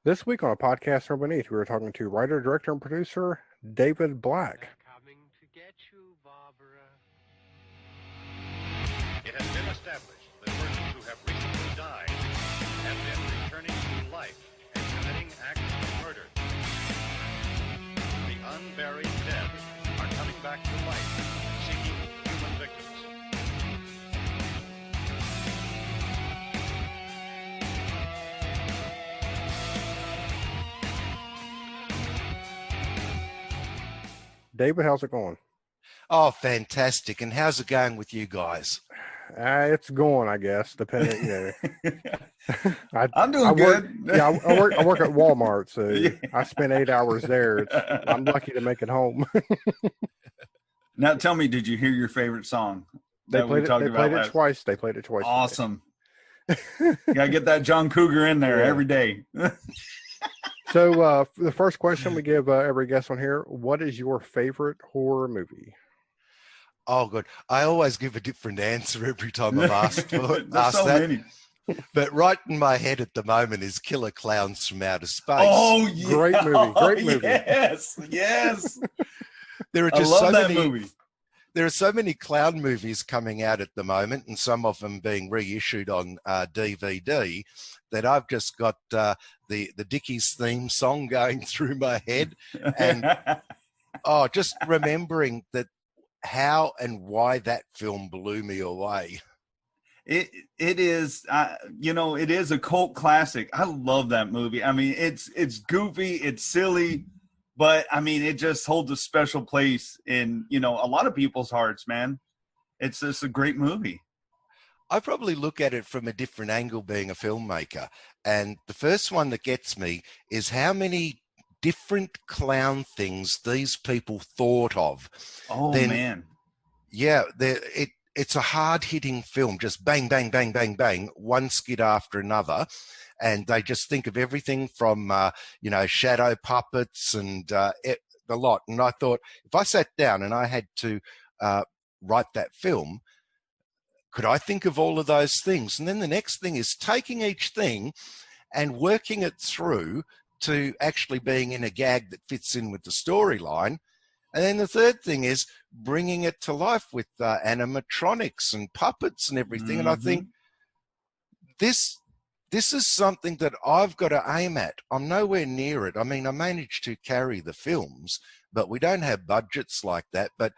This week on a podcast from beneath, we were talking to writer, director, and producer David Black. They're coming to get you, Barbara. It has been established that persons who have recently died have been returning to life and committing acts of murder. The unburied dead are coming back to life, seeking human victims. David, how's it going? Oh, fantastic. And how's it going with you guys? It's going, I guess, depending, I'm doing I work, good. yeah, I work at Walmart, so Yeah. I spend 8 hours there. I'm lucky to make it home. Now tell me, did you hear your favorite song They that played we it. talked They about played it last? twice. They played it twice. Awesome. Gotta get that John Cougar in there Yeah. every day. So, for the first question we give every guest on here: what is your favorite horror movie? Oh, good. I always give a different answer every time I've asked There's asked so that. many. But right in my head at the moment is Killer Clowns from Outer Space. Oh, yeah. Great movie, great movie. Yes, yes. there are I just love so that many. movie. There are so many clown movies coming out at the moment, and some of them being reissued on DVD, that I've just got the Dickies theme song going through my head, and just remembering that how and why that film blew me away. It is it is a cult classic. I love that movie. I mean, it's goofy, it's silly, but I mean, it just holds a special place in a lot of people's hearts, man. It's just a great movie. I probably look at it from a different angle being a filmmaker. And the first one that gets me is how many different clown things these people thought of. Oh, Then, man. Yeah, it's a hard-hitting film, just bang, bang, bang, bang, bang, one skit after another. And they just think of everything from, shadow puppets and the lot. And I thought, if I sat down and I had to write that film, could I think of all of those things? And then the next thing is taking each thing and working it through to actually being in a gag that fits in with the storyline. And then the third thing is bringing it to life with animatronics and puppets and everything. And I think this is something that I've got to aim at. I'm nowhere near it. I mean, I managed to carry the films, but we don't have budgets like that. But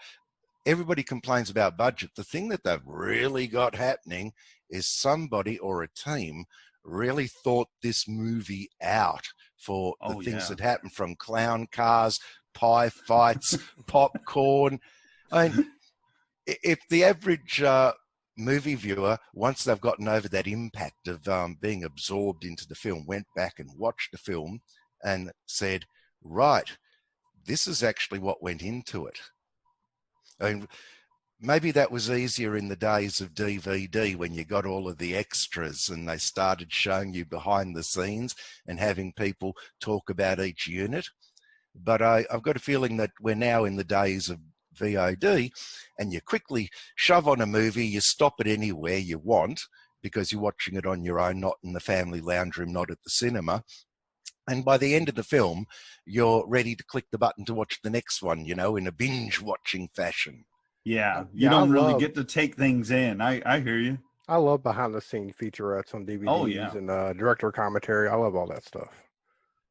everybody complains about budget. The thing that they've really got happening is somebody or a team really thought this movie out for the things that happen, from clown cars, pie fights, popcorn. I mean, if the average movie viewer, once they've gotten over that impact of being absorbed into the film, went back and watched the film and said, right, this is actually what went into it. I mean, maybe that was easier in the days of DVD when you got all of the extras and they started showing you behind the scenes and having people talk about each unit. But I've got a feeling that we're now in the days of VOD, and you quickly shove on a movie, you stop it anywhere you want because you're watching it on your own, not in the family lounge room, not at the cinema. And by the end of the film, you're ready to click the button to watch the next one, in a binge watching fashion. Yeah, you don't really get to take things in. I hear you. I love behind the scene featurettes on DVDs and director commentary. I love all that stuff.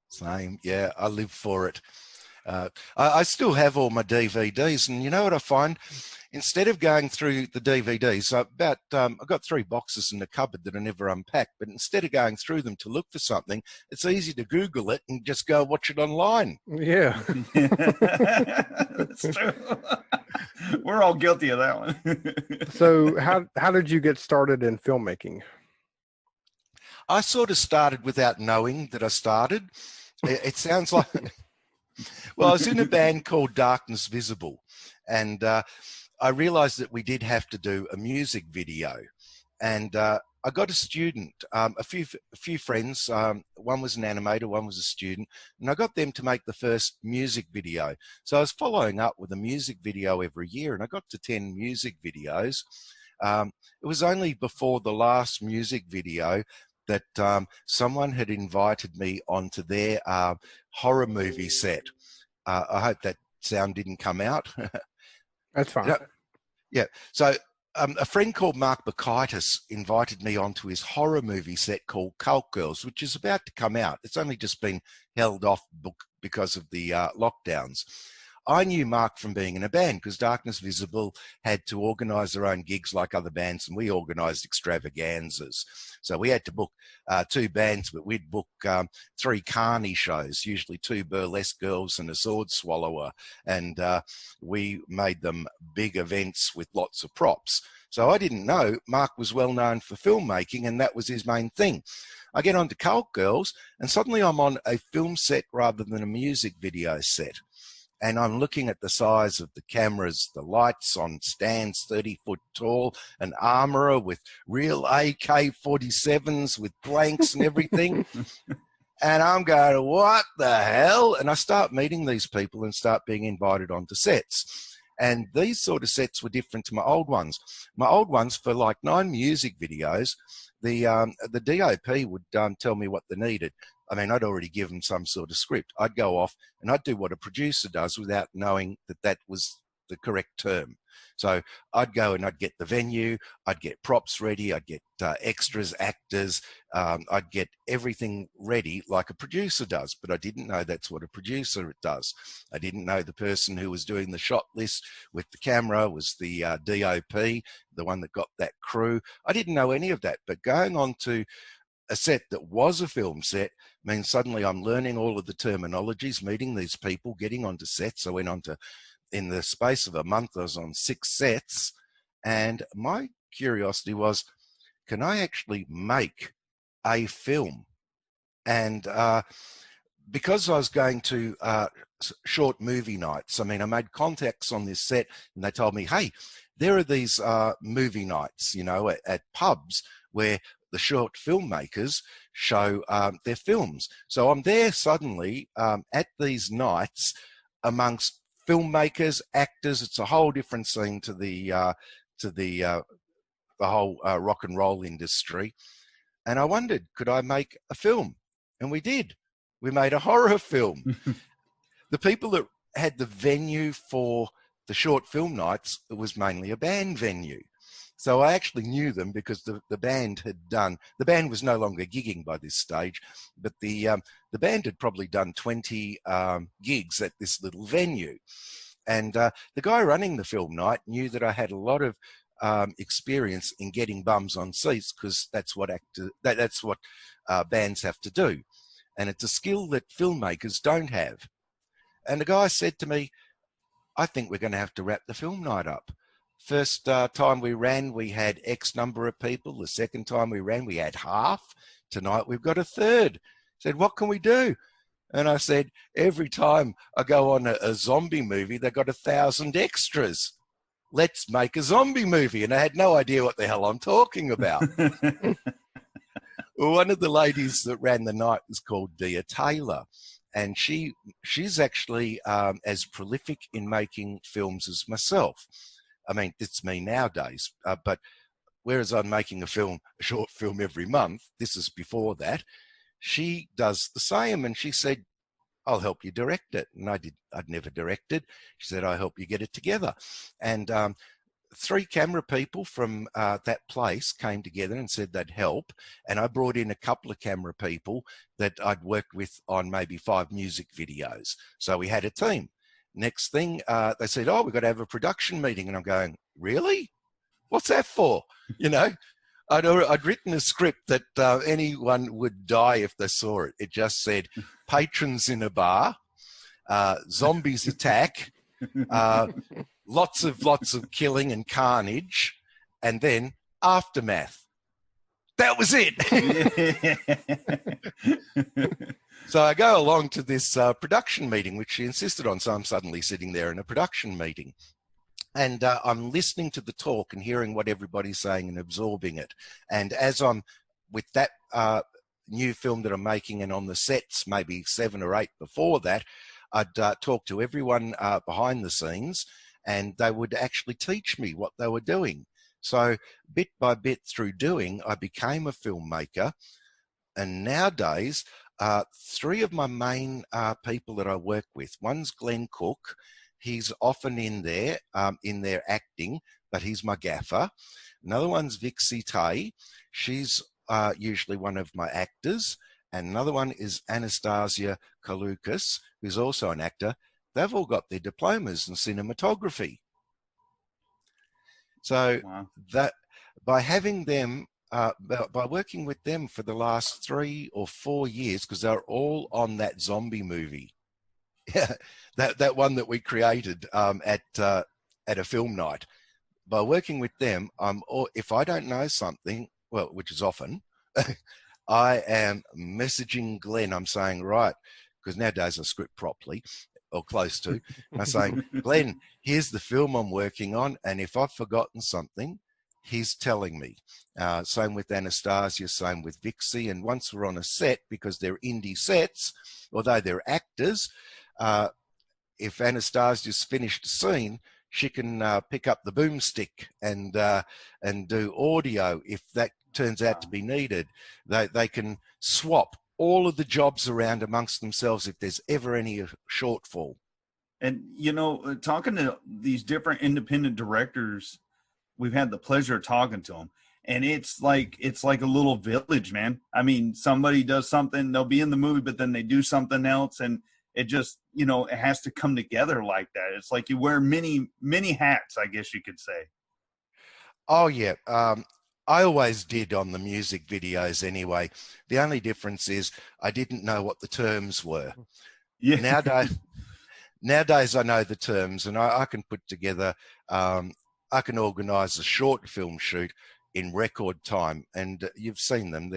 Same. Yeah, I live for it. I still have all my DVDs, and you know what I find? Instead of going through the DVDs, I've got 3 boxes in the cupboard that I never unpack, but instead of going through them to look for something, it's easy to Google it and just go watch it online. Yeah. That's true. We're all guilty of that one. So how did you get started in filmmaking? I sort of started without knowing that I started. It sounds like, well, I was in a band called Darkness Visible, and I realized that we did have to do a music video. And I got a student, a few friends, one was an animator, one was a student, and I got them to make the first music video. So I was following up with a music video every year, and I got to 10 music videos. It was only before the last music video that someone had invited me onto their horror movie set. I hope that sound didn't come out. That's fine. Yeah. So a friend called Mark Bacchitis invited me onto his horror movie set called Cult Girls, which is about to come out. It's only just been held off because of the lockdowns. I knew Mark from being in a band because Darkness Visible had to organise their own gigs like other bands, and we organised extravaganzas. So we had to book 2 bands, but we'd book 3 Carney shows, usually 2 burlesque girls and a sword swallower. And we made them big events with lots of props. So I didn't know Mark was well known for filmmaking, and that was his main thing. I get onto Cult Girls, and suddenly I'm on a film set rather than a music video set. And I'm looking at the size of the cameras, the lights on stands 30 foot tall, an armourer with real AK-47s with blanks and everything. And I'm going, what the hell? And I start meeting these people and start being invited onto sets. And these sort of sets were different to my old ones. My old ones, for like 9 music videos, the DOP would tell me what they needed. I mean, I'd already given some sort of script. I'd go off and I'd do what a producer does without knowing that that was the correct term. So I'd go and I'd get the venue, I'd get props ready, I'd get extras, actors, I'd get everything ready like a producer does, but I didn't know that's what a producer does. I didn't know the person who was doing the shot list with the camera was the DOP, the one that got that crew. I didn't know any of that, but going on to a set that was a film set means suddenly I'm learning all of the terminologies, meeting these people, getting onto sets. I went on to, in the space of a month, I was on 6 sets. And my curiosity was, can I actually make a film? And because I was going to short movie nights, I mean, I made contacts on this set and they told me, hey, there are these movie nights, you know, at pubs where the short filmmakers show their films. So I'm there suddenly at these nights amongst filmmakers, actors. It's a whole different scene to the whole rock and roll industry. And I wondered, could I make a film? And we did. We made a horror film. The people that had the venue for the short film nights, it was mainly a band venue. So I actually knew them because the band had done, the band was no longer gigging by this stage, but the band had probably done 20 gigs at this little venue. And the guy running the film night knew that I had a lot of experience in getting bums on seats because that's what bands have to do. And it's a skill that filmmakers don't have. And the guy said to me, I think we're going to have to wrap the film night up. First time we ran, we had X number of people. The second time we ran, we had half. Tonight, we've got a third. He said, what can we do? And I said, every time I go on a zombie movie, they've got 1,000 extras. Let's make a zombie movie. And I had no idea what the hell I'm talking about. Well, one of the ladies that ran the night was called Dia Taylor. And she's actually as prolific in making films as myself. I mean, it's me nowadays, but whereas I'm making a short film every month, this is before that, she does the same. And she said, I'll help you direct it. And I'd never directed. She said, I'll help you get it together. And 3 camera people from that place came together and said they'd help. And I brought in a couple of camera people that I'd worked with on maybe 5 music videos. So we had a team. Next thing, they said, oh, we've got to have a production meeting. And I'm going, really? What's that for? You know, I'd written a script that anyone would die if they saw it. It just said, patrons in a bar, zombies attack, lots of killing and carnage, and then aftermath. That was it. So I go along to this production meeting, which she insisted on. So I'm suddenly sitting there in a production meeting. And I'm listening to the talk and hearing what everybody's saying and absorbing it. And as I'm with that new film that I'm making and on the sets, maybe 7 or 8 before that, I'd talk to everyone behind the scenes and they would actually teach me what they were doing. So bit by bit through doing, I became a filmmaker. And nowadays, three of my main people that I work with. One's Glenn Cook. He's often in there acting, but he's my gaffer. Another one's Vixie Tay. She's usually one of my actors. And another one is Anastasia Kalukas, who's also an actor. They've all got their diplomas in cinematography. So Wow. that by having them, by working with them for the last 3 or 4 years, because they're all on that zombie movie, that one that we created at a film night. By working with them, if I don't know something, well, which is often, I am messaging Glenn. I'm saying, right, because nowadays I script properly or close to. I'm saying, Glenn, here's the film I'm working on, and if I've forgotten something, he's telling me. Same with Anastasia, same with Vixie. And once we're on a set, because they're indie sets, although they're actors, if Anastasia's finished a scene, she can pick up the boomstick and do audio if that turns out to be needed. They can swap all of the jobs around amongst themselves if there's ever any shortfall. And, you know, talking to these different independent directors, we've had the pleasure of talking to them. And it's like a little village, man. I mean, somebody does something, they'll be in the movie, but then they do something else. And it just, you know, it has to come together like that. It's like you wear many hats, I guess you could say. Oh, yeah. I always did on the music videos anyway. The only difference is I didn't know what the terms were. Yeah. Nowadays I know the terms, and I can put together, I can organise a short film shoot in record time. And you've seen them.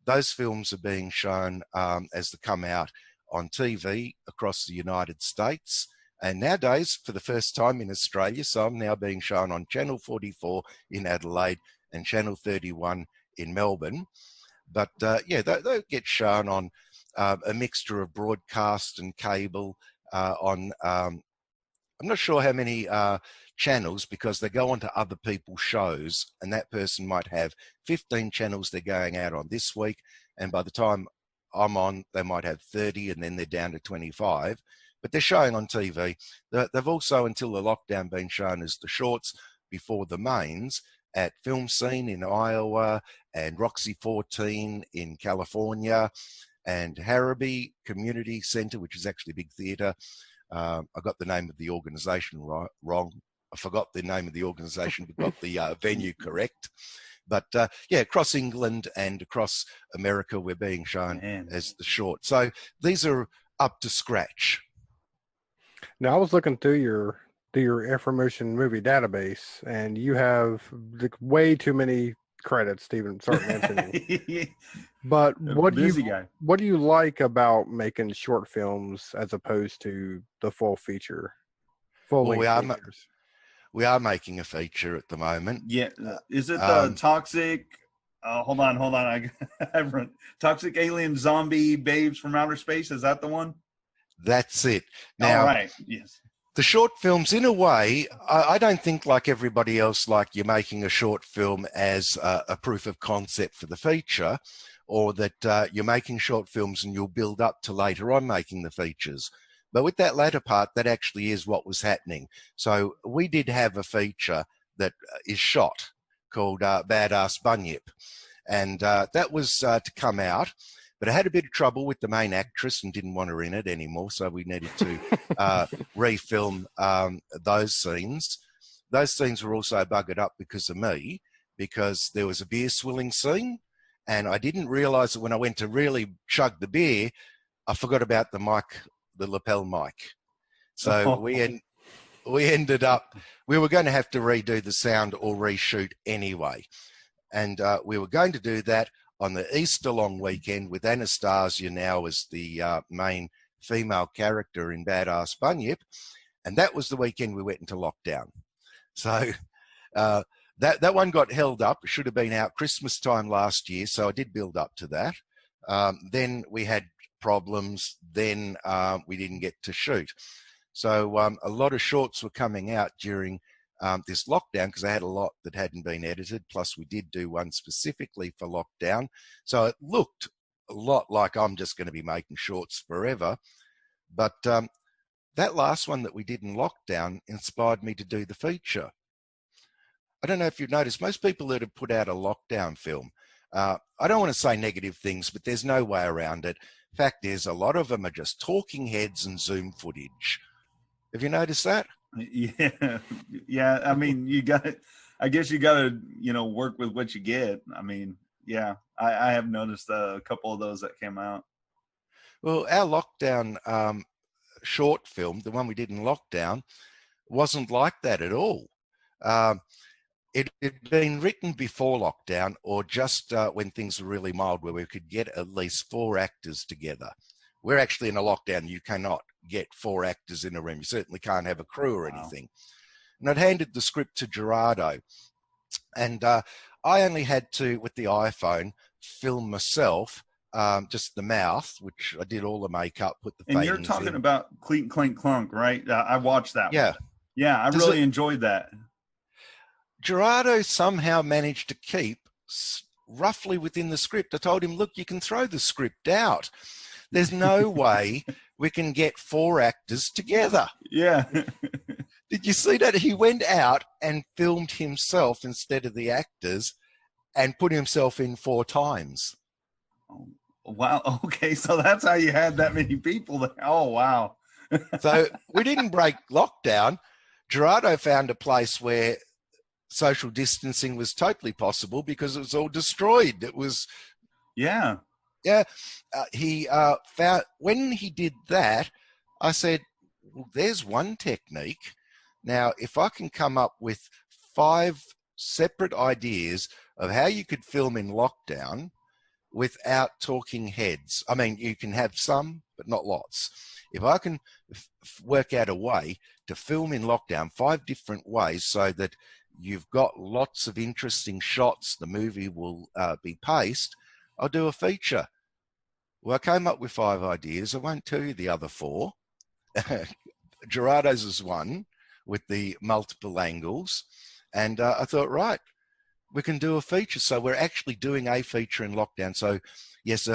Those films are being shown as they come out on TV across the United States. And nowadays, for the first time in Australia, so I'm now being shown on Channel 44 in Adelaide and Channel 31 in Melbourne. But yeah, they get shown on a mixture of broadcast and cable on, I'm not sure how many channels, because they go on to other people's shows, and that person might have 15 channels they're going out on this week. And by the time I'm on, they might have 30, and then they're down to 25. But they're showing on TV. They've also, until the lockdown, been shown as the shorts before the mains at Film Scene in Iowa and Roxy 14 in California and Harrowby Community Centre, which is actually a big theatre. I got the name of the organisation wrong. I forgot the name of the organisation, but got the venue correct. But yeah, across England and across America, we're being shown as the short. So these are up to scratch. Now, I was looking through your information movie database, and you have way too many credits to even start mentioning. But what do you like about making short films as opposed to the full feature, length features? We are making a feature at the moment. Yeah, is it the Toxic? Hold on. Toxic Alien Zombie Babes from Outer Space. Is that the one? That's it. Now, all right. Yes. The short films, in a way, I don't think like everybody else, like you're making a short film as a proof of concept for the feature, or that you're making short films and you'll build up to later on making the features. But with that latter part, that actually is what was happening. So we did have a feature that is shot called Badass Bunyip. And that was to come out. But I had a bit of trouble with the main actress and didn't want her in it anymore. So we needed to refilm those scenes. Those scenes were also buggered up because of me, because there was a beer swilling scene. And I didn't realize that when I went to really chug the beer, I forgot about the mic, the lapel mic. So we ended up, we were going to have to redo the sound or reshoot anyway. And we were going to do that on the Easter long weekend with Anastasia now as the main female character in Badass Bunyip. And that was the weekend we went into lockdown. So that one got held up. It should have been out Christmas time last year. So I did build up to that. Then we had problems. Then we didn't get to shoot. So a lot of shorts were coming out during this lockdown, because I had a lot that hadn't been edited. Plus, we did do one specifically for lockdown. So it looked a lot like I'm just going to be making shorts forever. But that last one that we did in lockdown inspired me to do the feature. I don't know if you've noticed, most people that have put out a lockdown film, I don't want to say negative things, but there's no way around it. Fact is, a lot of them are just talking heads and Zoom footage. Have you noticed that? Yeah. Yeah. I mean, I guess you got to, work with what you get. I mean, yeah, I have noticed a couple of those that came out. Well, our lockdown short film, the one we did in lockdown, wasn't like that at all. It had been written before lockdown, or just when things were really mild, where we could get at least 4 actors together. We're actually in a lockdown. You cannot get 4 actors in a room. You certainly can't have a crew or anything. And I'd handed the script to Gerardo, and I only had to, with the iPhone, film myself, just the mouth, which I did all the makeup, put the And you're talking about Clink Clink Clunk, right? I watched that one. Yeah, I really enjoyed that. Gerardo somehow managed to keep roughly within the script. I told him, look, you can throw the script out. There's no way we can get 4 actors together. Yeah. Did you see that? He went out and filmed himself instead of the actors and put himself in 4 times. Oh, wow. Okay. So that's how you had that many people there. Oh, wow. So we didn't break lockdown. Gerardo found a place where social distancing was totally possible because it was all destroyed. It was, yeah. He found, when he did that, I said, well, there's one technique. Now, if I can come up with 5 separate ideas of how you could film in lockdown without talking heads. I mean, you can have some, but not lots. If I can work out a way to film in lockdown 5 different ways so that you've got lots of interesting shots, the movie will be paced, I'll do a feature. Well, I came up with 5 ideas. I won't tell you the other 4. Gerardo's is one with the multiple angles. And I thought, right, we can do a feature. So we're actually doing a feature in lockdown. So yes,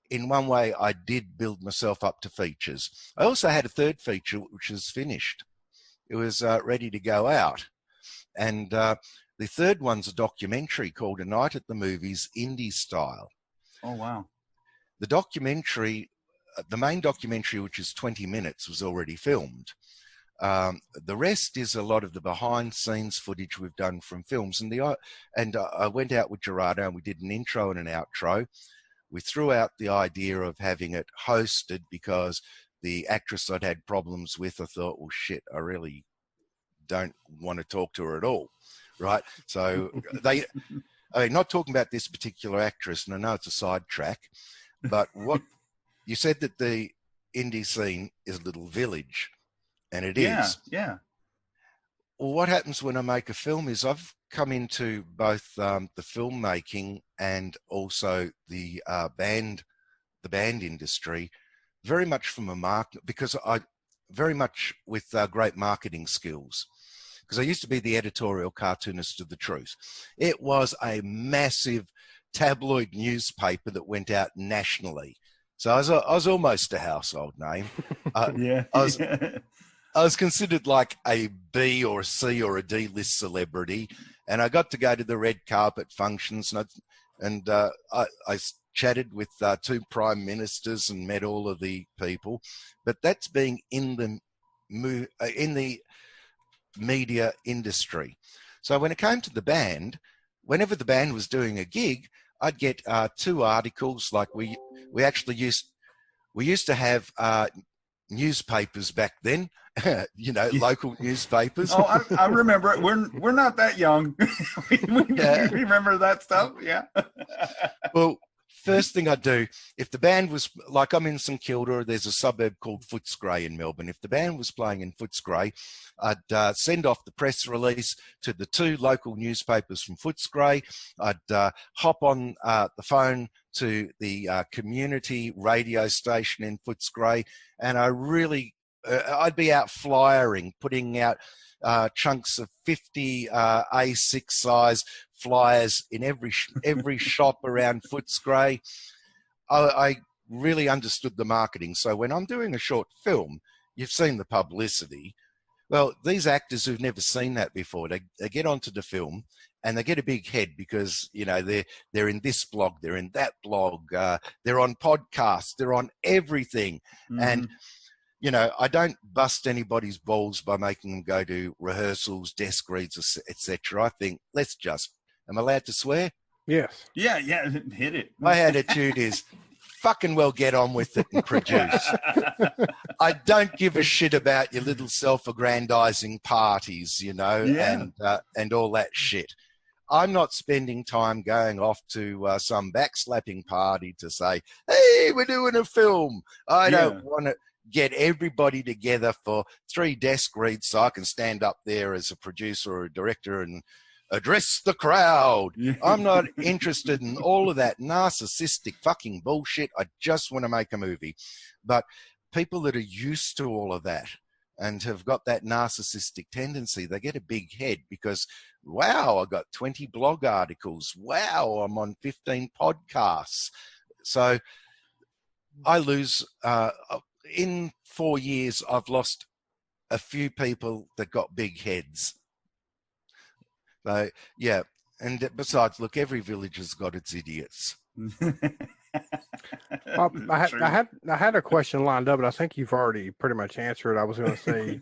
in one way, I did build myself up to features. I also had a 3rd feature, which is finished. It was ready to go out. And the 3rd one's a documentary called A Night at the Movies, Indie Style. Oh, wow. The documentary, the main documentary, which is 20 minutes, was already filmed. The rest is a lot of the behind-scenes footage we've done from films. And I went out with Gerardo and we did an intro and an outro. We threw out the idea of having it hosted because the actress I'd had problems with, I thought, well, shit, I really don't want to talk to her at all, right? So not talking about this particular actress, and I know it's a sidetrack, but what you said that the indie scene is a little village, and it is. Yeah. Well, what happens when I make a film is I've come into both the filmmaking and also the band industry very much from a market, because I very much with great marketing skills. Because I used to be the editorial cartoonist of The Truth. It was a massive tabloid newspaper that went out nationally. So I was almost a household name. Yeah. I was considered like a B or a C or a D list celebrity, and I got to go to the red carpet functions, and I chatted with 2 prime ministers and met all of the people. But that's being in the media industry. So when it came to the band, whenever the band was doing a gig, I'd get 2 articles. Like we used to have newspapers back then, local newspapers. Oh, I remember it. We're not that young. we remember that stuff. Yeah. Well, first thing I'd do, if the band was, like I'm in St Kilda, there's a suburb called Footscray in Melbourne. If the band was playing in Footscray, I'd send off the press release to the 2 local newspapers from Footscray. I'd hop on the phone to the community radio station in Footscray, and I really I'd be out flyering, putting out chunks of 50 A6 size flyers in every shop around Footscray. I really understood the marketing. So when I'm doing a short film, you've seen the publicity. Well, these actors who've never seen that before, they get onto the film and they get a big head because, you know, they're in this blog, they're in that blog, they're on podcasts, they're on everything. Mhm. And, you know, I don't bust anybody's balls by making them go to rehearsals, desk reads, etc. I think, am I allowed to swear? Yes. Yeah, hit it. My attitude is fucking well get on with it and produce. I don't give a shit about your little self-aggrandizing parties, you know, and all that shit. I'm not spending time going off to some backslapping party to say, hey, we're doing a film. I don't want to get everybody together for 3 desk reads so I can stand up there as a producer or a director and address the crowd. I'm not interested in all of that narcissistic fucking bullshit. I just want to make a movie. But people that are used to all of that and have got that narcissistic tendency, they get a big head because, wow, I got 20 blog articles. Wow, I'm on 15 podcasts. So I lose, in 4 years, I've lost a few people that got big heads. So, yeah. And besides, look, every village has got its idiots. I had a question lined up, but I think you've already pretty much answered. I was going to say,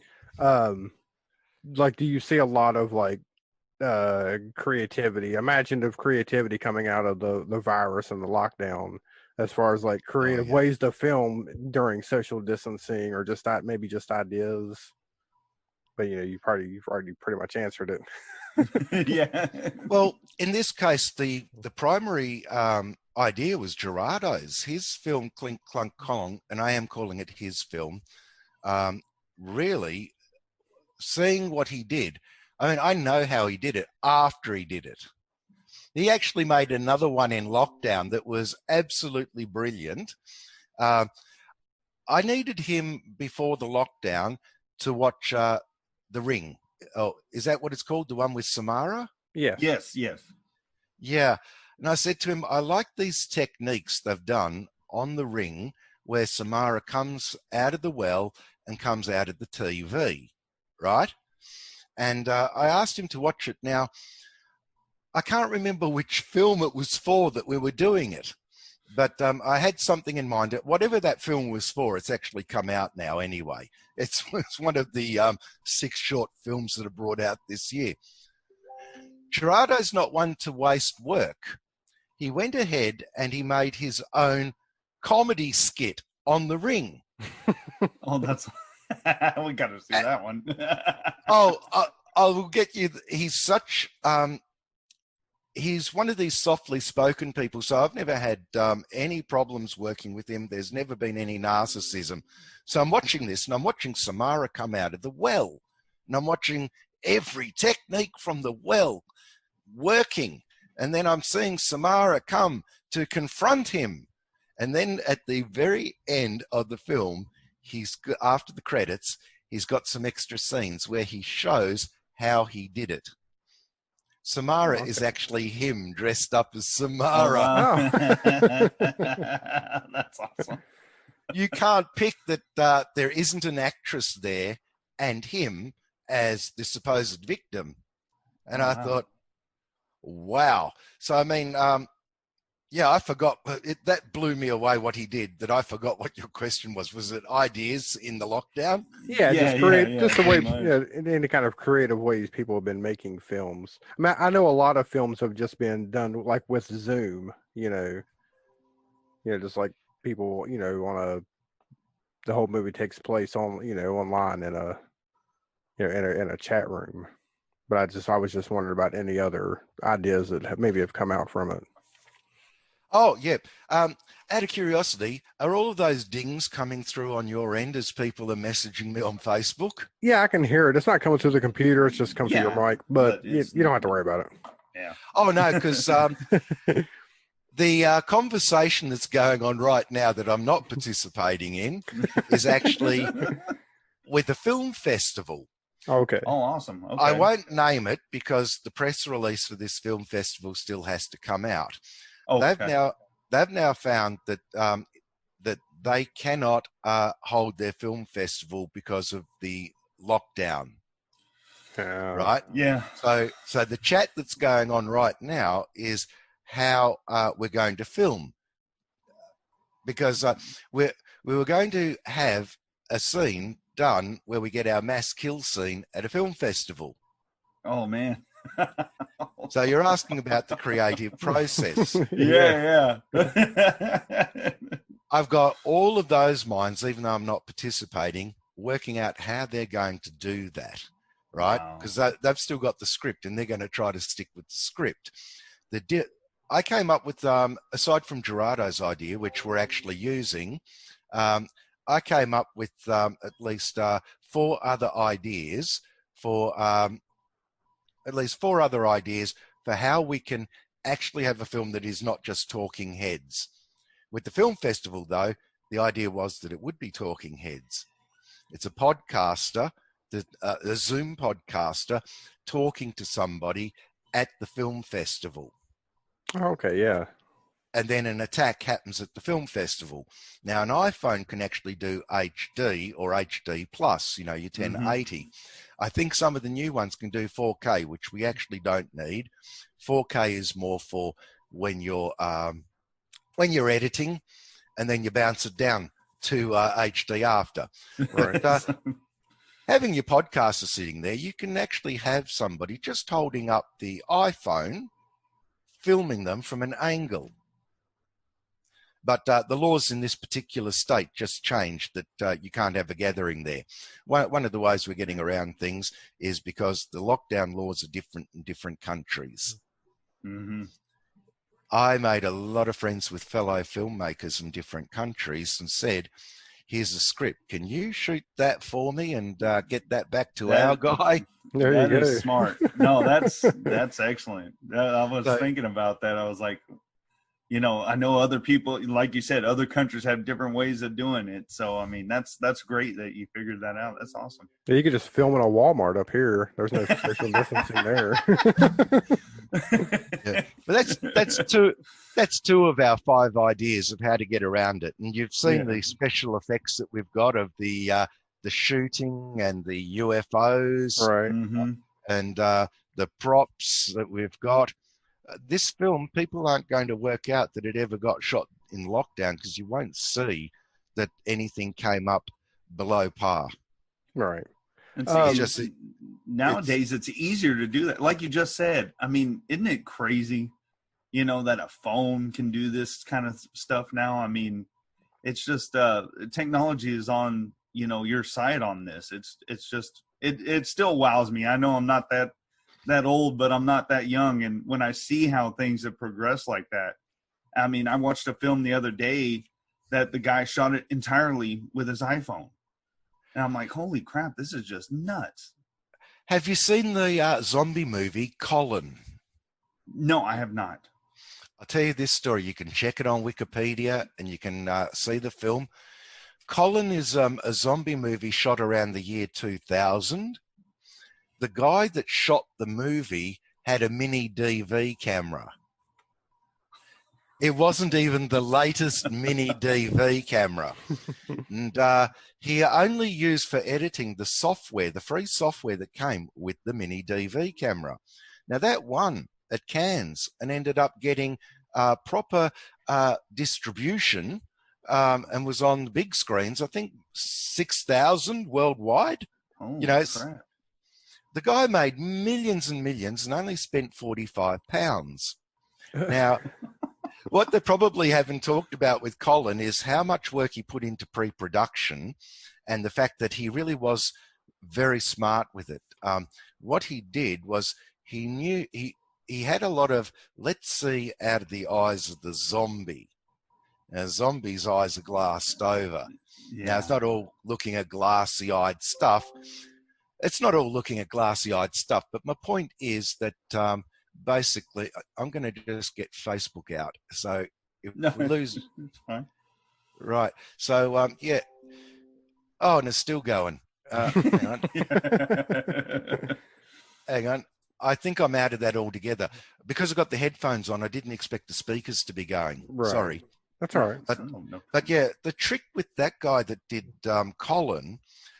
like, do you see a lot of like creativity, imaginative creativity coming out of the virus and the lockdown, as far as like creative ways to film during social distancing, or just that maybe just ideas? But you know, you've already pretty much answered it. Yeah. Well, in this case, the primary idea was Gerardo's. His film Clink Clunk Kong, and I am calling it his film. Really, seeing what he did. I mean, I know how he did it after he did it. He actually made another one in lockdown that was absolutely brilliant. I needed him before the lockdown to watch The Ring. Oh, is that what it's called? The one with Samara? Yeah. Yes. Yeah. And I said to him, I like these techniques they've done on The Ring where Samara comes out of the well and comes out of the TV, right? And I asked him to watch it. Now, I can't remember which film it was for that we were doing it, but I had something in mind. Whatever that film was for, it's actually come out now anyway. It's one of the 6 short films that are brought out this year. Gerardo's not one to waste work. He went ahead and he made his own comedy skit on The Ring. Oh, that's... we got to see that one. I will get you. He's such... he's one of these softly spoken people, so I've never had any problems working with him. There's never been any narcissism. So I'm watching this, and I'm watching Samara come out of the well, and I'm watching every technique from the well working, and then I'm seeing Samara come to confront him, and then at the very end of the film, after the credits, he's got some extra scenes where he shows how he did it. Samara is actually him dressed up as Samara. Oh, wow. That's awesome. You can't pick that there isn't an actress there and him as the supposed victim. And I thought, wow. So, I mean, I forgot. That blew me away what he did, that I forgot what your question was. Was it ideas in the lockdown? Yeah, just the way, any kind of creative ways people have been making films. I mean, I know a lot of films have just been done like with Zoom, just like people, the whole movie takes place on, online in a chat room. But I was just wondering about any other ideas that maybe have come out from it. Oh, yeah. Out of curiosity, are all of those dings coming through on your end as people are messaging me on Facebook? Yeah, I can hear it. It's not coming through the computer. It's just coming through your mic, but you don't have to worry about it. Yeah. Oh, no, because the conversation that's going on right now that I'm not participating in is actually with a film festival. Okay. Oh, awesome. Okay. I won't name it because the press release for this film festival still has to come out. Okay. They've now found that that they cannot hold their film festival because of the lockdown. Right? Yeah. So the chat that's going on right now is how we're going to film, because we were going to have a scene done where we get our mass kill scene at a film festival. Oh man. So you're asking about the creative process. Yeah. I've got all of those minds, even though I'm not participating, working out how they're going to do that, right? Wow. Because they've still got the script and they're going to try to stick with the script. I came up with, aside from Gerardo's idea, which we're actually using, I came up with at least 4 other ideas for how we can actually have a film that is not just talking heads. With the film festival, though, the idea was that it would be talking heads. It's a podcaster, a Zoom podcaster, talking to somebody at the film festival. Okay, yeah. And then an attack happens at the film festival. Now, an iPhone can actually do HD or HD plus, your 1080. I think some of the new ones can do 4K, which we actually don't need. 4K is more for when you're editing, and then you bounce it down to HD after. Right. But, having your podcaster sitting there, you can actually have somebody just holding up the iPhone, filming them from an angle. But the laws in this particular state just changed that you can't have a gathering there. One of the ways we're getting around things is because the lockdown laws are different in different countries. Mm-hmm. I made a lot of friends with fellow filmmakers in different countries and said, here's a script. Can you shoot that for me and get that back to our guy? There That you go. is smart. No, that's excellent. I was thinking about that. I was like, I know other people, like you said, other countries have different ways of doing it. So, I mean, that's great that you figured that out. That's awesome. Yeah, you could just film in a Walmart up here. There's no social distancing there. Yeah. But that's two of our 5 ideas of how to get around it. And you've seen the special effects that we've got of the shooting and the UFOs, Right. Mm-hmm. and the props that we've got. This film, people aren't going to work out that it ever got shot in lockdown because you won't see that anything came up below par. Right. And It's see, nowadays it's easier to do that. Like you just said, I mean, isn't it crazy, that a phone can do this kind of stuff now? I mean, it's just technology is on, your side on this. It's just, it still wows me. I know I'm not that old, but I'm not that young. And when I see how things have progressed like that, I mean, I watched a film the other day that the guy shot it entirely with his iPhone. And I'm like, holy crap, this is just nuts. Have you seen the zombie movie Colin? No, I have not. I'll tell you this story. You can check it on Wikipedia and you can see the film. Colin is a zombie movie shot around the year 2000. The guy that shot the movie had a mini DV camera. It wasn't even the latest mini DV camera. And he only used for editing the software, the free software that came with the mini DV camera. Now that won at Cannes and ended up getting proper distribution and was on the big screens, I think 6,000 worldwide. Oh, crap. The guy made millions and millions and only spent £45. Now, what they probably haven't talked about with Colin is how much work he put into pre-production and the fact that he really was very smart with it. What he did was he knew he had a lot of, let's see out of the eyes of the zombie. Now, zombies' eyes are glassed over. Yeah. Now, it's not all looking at glassy-eyed stuff. It's not all looking at glassy-eyed stuff, but my point is that basically, I'm going to just get Facebook out. So if we lose, it's fine. right? So yeah. Oh, and it's still going. Hang on. Hang on. I think I'm out of that altogether. Because I got the headphones on, I didn't expect the speakers to be going. Right. Sorry. That's all right. But yeah, the trick with that guy that did Colin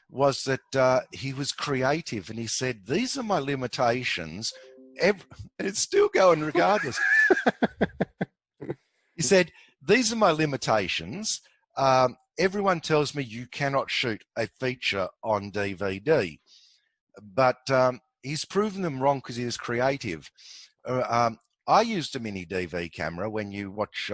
was that he was creative, and he said, "These are my limitations." It's still going regardless. He said, "These are my limitations. Everyone tells me you cannot shoot a feature on DVD, but he's proven them wrong because he was creative." I used a mini DV camera when you watch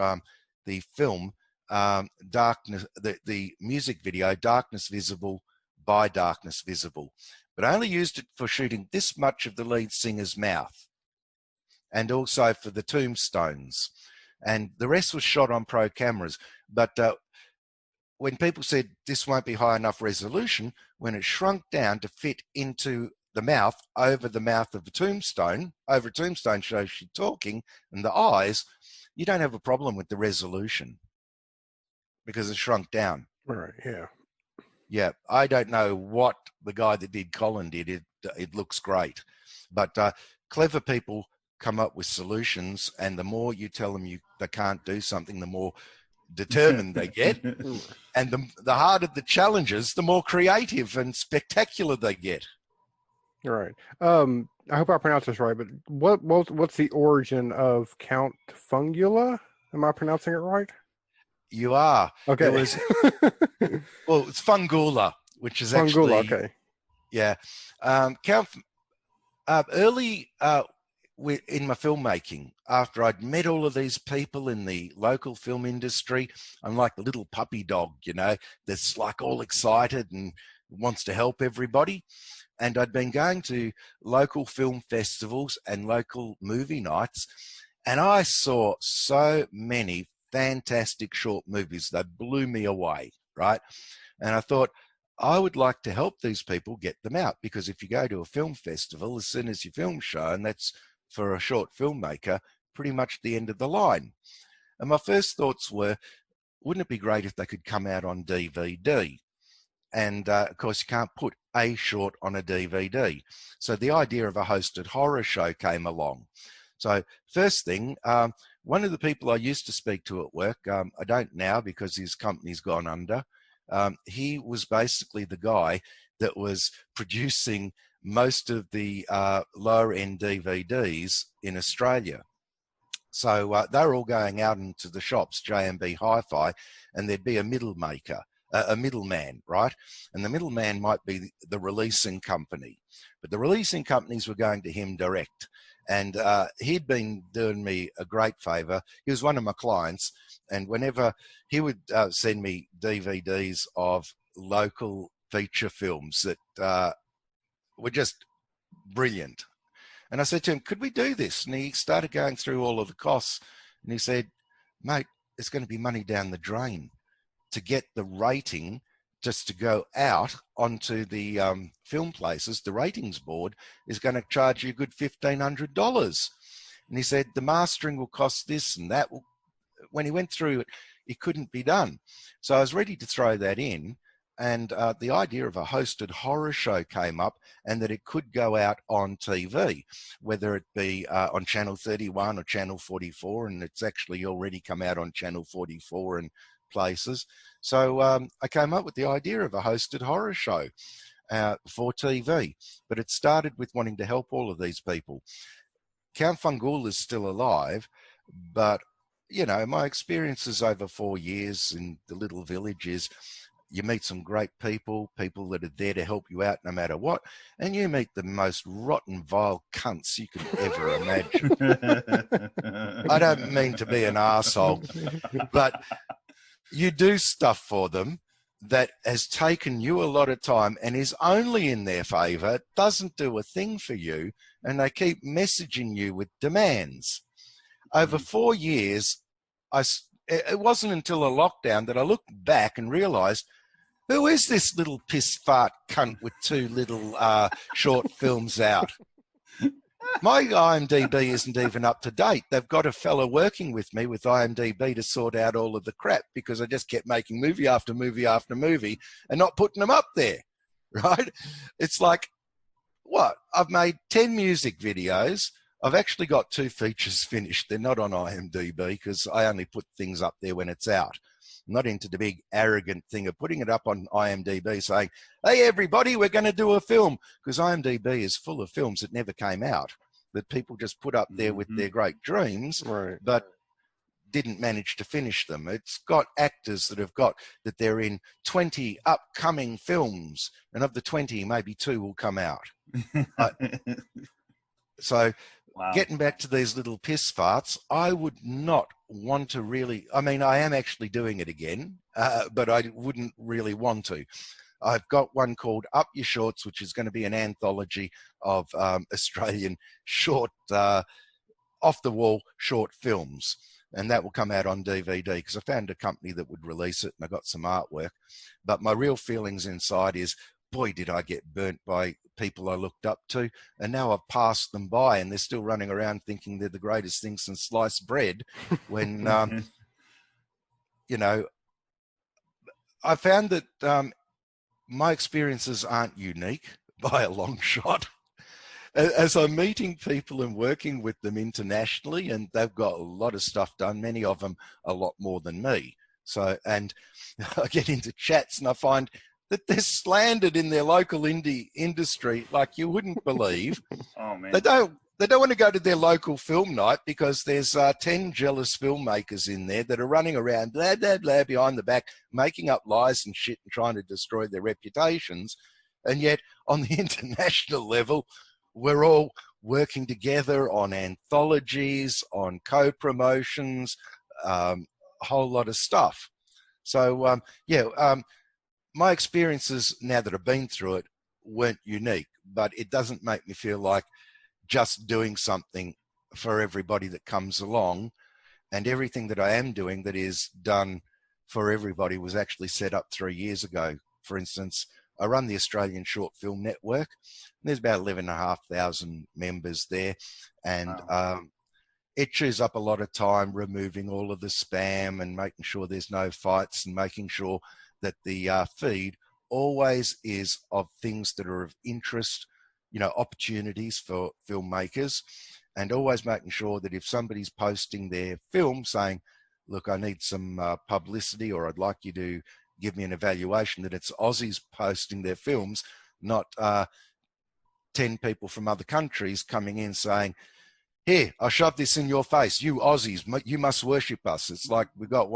the film Darkness, the music video Darkness Visible by Darkness Visible, but I only used it for shooting this much of the lead singer's mouth and also for the tombstones, and the rest was shot on pro cameras. But when people said this won't be high enough resolution, when it shrunk down to fit into the mouth, over the mouth of a tombstone, over a tombstone shows she's talking, and the eyes, you don't have a problem with the resolution because it shrunk down. Right. Yeah. Yeah, I don't know what the guy that did Colin did. It looks great, but clever people come up with solutions, and the more you tell them they can't do something, the more determined they get, and the harder the challenges, the more creative and spectacular they get. All right. I hope I pronounced this right, but what's the origin of Count Fungula? Am I pronouncing it right? You are. Okay. Well, it's Fungula, which is Fungula, actually okay. Yeah. Count early in my filmmaking, after I'd met all of these people in the local film industry, I'm like the little puppy dog, that's like all excited and wants to help everybody. And I'd been going to local film festivals and local movie nights, and I saw so many fantastic short movies. They blew me away, right? And I thought, I would like to help these people get them out, because if you go to a film festival, as soon as your film's shown, that's for a short filmmaker, pretty much the end of the line. And my first thoughts were, wouldn't it be great if they could come out on DVD? And of course, you can't put a short on a DVD. So the idea of a hosted horror show came along. So first thing, one of the people I used to speak to at work, I don't now because his company's gone under, he was basically the guy that was producing most of the lower end DVDs in Australia. So they were all going out into the shops, J&B Hi-Fi, and there'd be a middleman, right? And the middleman might be the releasing company, but the releasing companies were going to him direct. And he'd been doing me a great favor. He was one of my clients, and whenever he would send me DVDs of local feature films that were just brilliant. And I said to him, could we do this? And he started going through all of the costs, and he said, mate, it's going to be money down the drain to get the rating just to go out onto the film places. The ratings board is going to charge you a good $1,500. And he said, the mastering will cost this and that. When he went through it, it couldn't be done. So I was ready to throw that in. And the idea of a hosted horror show came up, and that it could go out on TV, whether it be on Channel 31 or Channel 44. And it's actually already come out on Channel 44 and places. So I came up with the idea of a hosted horror show for TV, but it started with wanting to help all of these people. Count Fungul is still alive, but my experiences over 4 years in the little village is you meet some great people that are there to help you out no matter what, and you meet the most rotten, vile cunts you could ever imagine. I don't mean to be an arsehole, but you do stuff for them that has taken you a lot of time and is only in their favor, doesn't do a thing for you, and they keep messaging you with demands. Over 4 years, it wasn't until a lockdown that I looked back and realized, who is this little piss fart cunt with 2 little short films out? My IMDb isn't even up to date. They've got a fella working with me with IMDb to sort out all of the crap, because I just kept making movie after movie after movie and not putting them up there. right? It's like, what? I've made 10 music videos. I've actually got 2 features finished. They're not on IMDb because I only put things up there when it's out. I'm not into the big arrogant thing of putting it up on IMDb saying, hey, everybody, we're going to do a film, because IMDb is full of films that never came out, that people just put up there with their great dreams, Right. but didn't manage to finish them. It's got actors that have got that they're in 20 upcoming films, and of the 20, maybe 2 will come out. So Wow. getting back to these little piss farts, I would not want to really, I mean, I am actually doing it again, but I wouldn't really want to. I've got one called Up Your Shorts, which is going to be an anthology of Australian short, off-the-wall short films. And that will come out on DVD because I found a company that would release it and I got some artwork. But my real feelings inside is, boy, did I get burnt by people I looked up to. And now I've passed them by and they're still running around thinking they're the greatest thing since sliced bread. When, you know, I found that my experiences aren't unique by a long shot. As I'm meeting people and working with them internationally, and they've got a lot of stuff done, many of them a lot more than me. So, and I get into chats and I find that they're slandered in their local indie industry like you wouldn't believe. Oh, man. They don't want to go to their local film night because there's 10 jealous filmmakers in there that are running around blah, blah, blah behind the back, making up lies and shit and trying to destroy their reputations. And yet on the international level, we're all working together on anthologies, on co-promotions, a whole lot of stuff. So, my experiences now that I've been through it weren't unique, but it doesn't make me feel like just doing something for everybody that comes along. And everything that I am doing that is done for everybody was actually set up 3 years ago. For instance, I run the Australian Short Film Network. There's about 11,500 members there. And it chews up a lot of time removing all of the spam and making sure there's no fights and making sure that the feed always is of things that are of interest, you know, opportunities for filmmakers, and always making sure that if somebody's posting their film saying, look, I need some publicity, or I'd like you to give me an evaluation, that it's Aussies posting their films, not 10 people from other countries coming in saying, here, I shove this in your face, you Aussies, you must worship us. It's like we got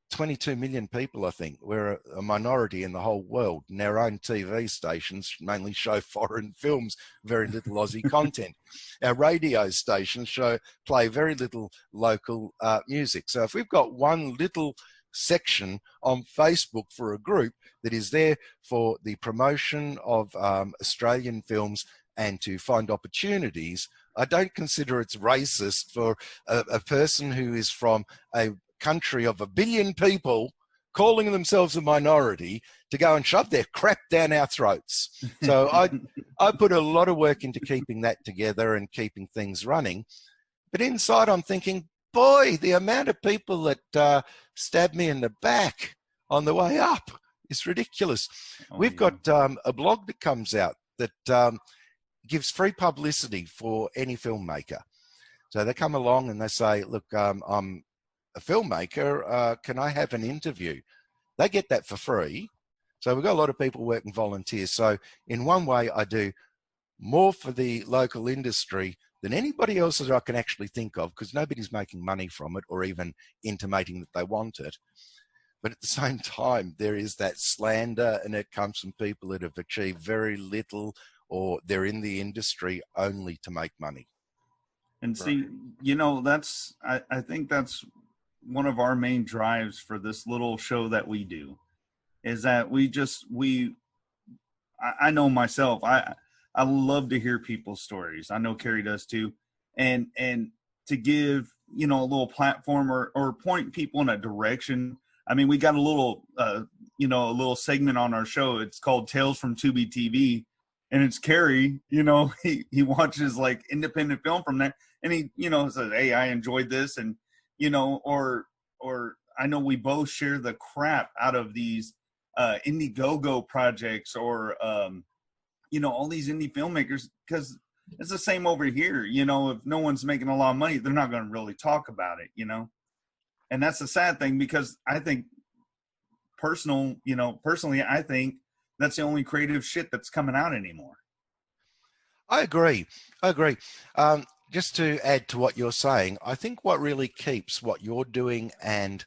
22 million people, I think. We're a minority in the whole world, and our own TV stations mainly show foreign films, very little Aussie content. Our radio stations play very little local music. So if we've got one little section on Facebook for a group that is there for the promotion of Australian films and to find opportunities, I don't consider it's racist for a person who is from a country of 1 billion people calling themselves a minority to go and shove their crap down our throats. So I put a lot of work into keeping that together and keeping things running. But inside I'm thinking, boy, the amount of people that stab me in the back on the way up is ridiculous. We've got a blog that comes out that gives free publicity for any filmmaker. So they come along and they say, look, I'm a filmmaker, can I have an interview? They get that for free. So we've got a lot of people working volunteers. So in one way, I do more for the local industry than anybody else that I can actually think of, because nobody's making money from it or even intimating that they want it. But at the same time, there is that slander, and it comes from people that have achieved very little, or they're in the industry only to make money. And see, you know, I think that's one of our main drives for this little show that we do, is that I know myself, I love to hear people's stories. I know Carey does too. And to give, you know, a little platform or point people in a direction. I mean, we got a little, you know, a little segment on our show. It's called Tales from Tubi TV. And it's Carey, you know, he watches like independent film from that. And he, you know, says, hey, I enjoyed this. And, you know, or I know we both share the crap out of these Indiegogo projects or all these indie filmmakers, because it's the same over here. If no one's making a lot of money, they're not going to really talk about it. And that's the sad thing, because I think personally, I think that's the only creative shit that's coming out anymore. I agree. Just to add to what you're saying, I think what really keeps what you're doing and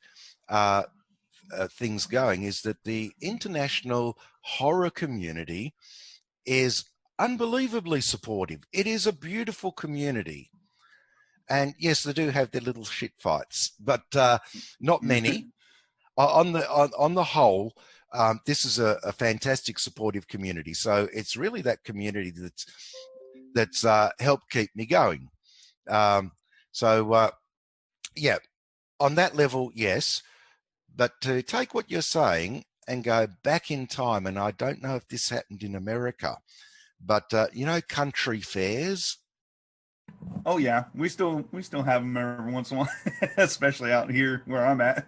things going is that the international horror community is unbelievably supportive. It is a beautiful community. And yes, they do have their little shit fights, but not many. On the whole, this is a fantastic supportive community. So it's really that community that's helped keep me going. Yeah, on that level, yes. But to take what you're saying and go back in time, and I don't know if this happened in America, but country fairs. Oh yeah, we still have them every once in a while, especially out here where I'm at.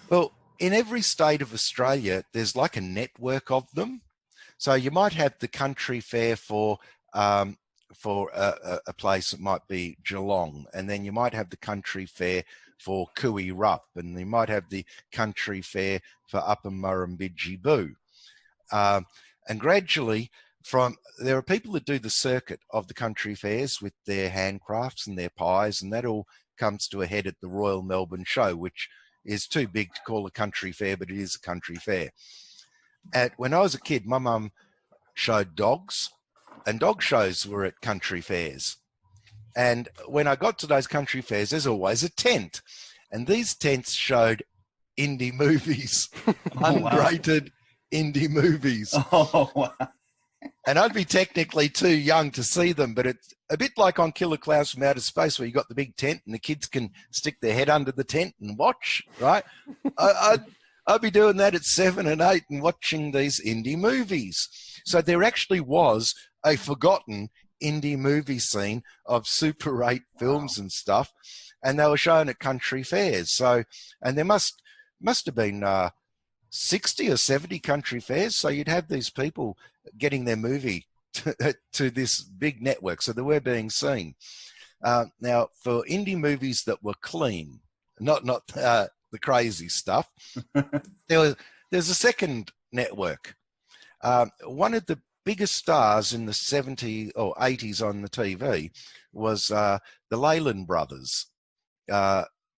Well, in every state of Australia, there's like a network of them. So you might have the country fair for a place that might be Geelong, and then you might have the country fair for Cooey Rup, and you might have the country fair for Upper Murrumbidgee Boo. And gradually, there are people that do the circuit of the country fairs with their handcrafts and their pies, and that all comes to a head at the Royal Melbourne Show, which is too big to call a country fair, but it is a country fair. When I was a kid, my mum showed dogs, and dog shows were at country fairs. And when I got to those country fairs, there's always a tent. And these tents showed indie movies, unrated indie movies. Oh, wow. And I'd be technically too young to see them, but it's a bit like on Killer Clowns from Outer Space, where you got the big tent and the kids can stick their head under the tent and watch, right? I'd be doing that at 7 and 8 and watching these indie movies. So there actually was a forgotten indie movie scene of Super 8 films and stuff, and they were shown at country fairs. So, and there must have been 60 or 70 country fairs. So you'd have these people getting their movie to this big network. So they were being seen. Now, for indie movies that were clean, not the crazy stuff, there's a second network. One of the biggest stars in the 70s or 80s on the TV was the Leyland brothers.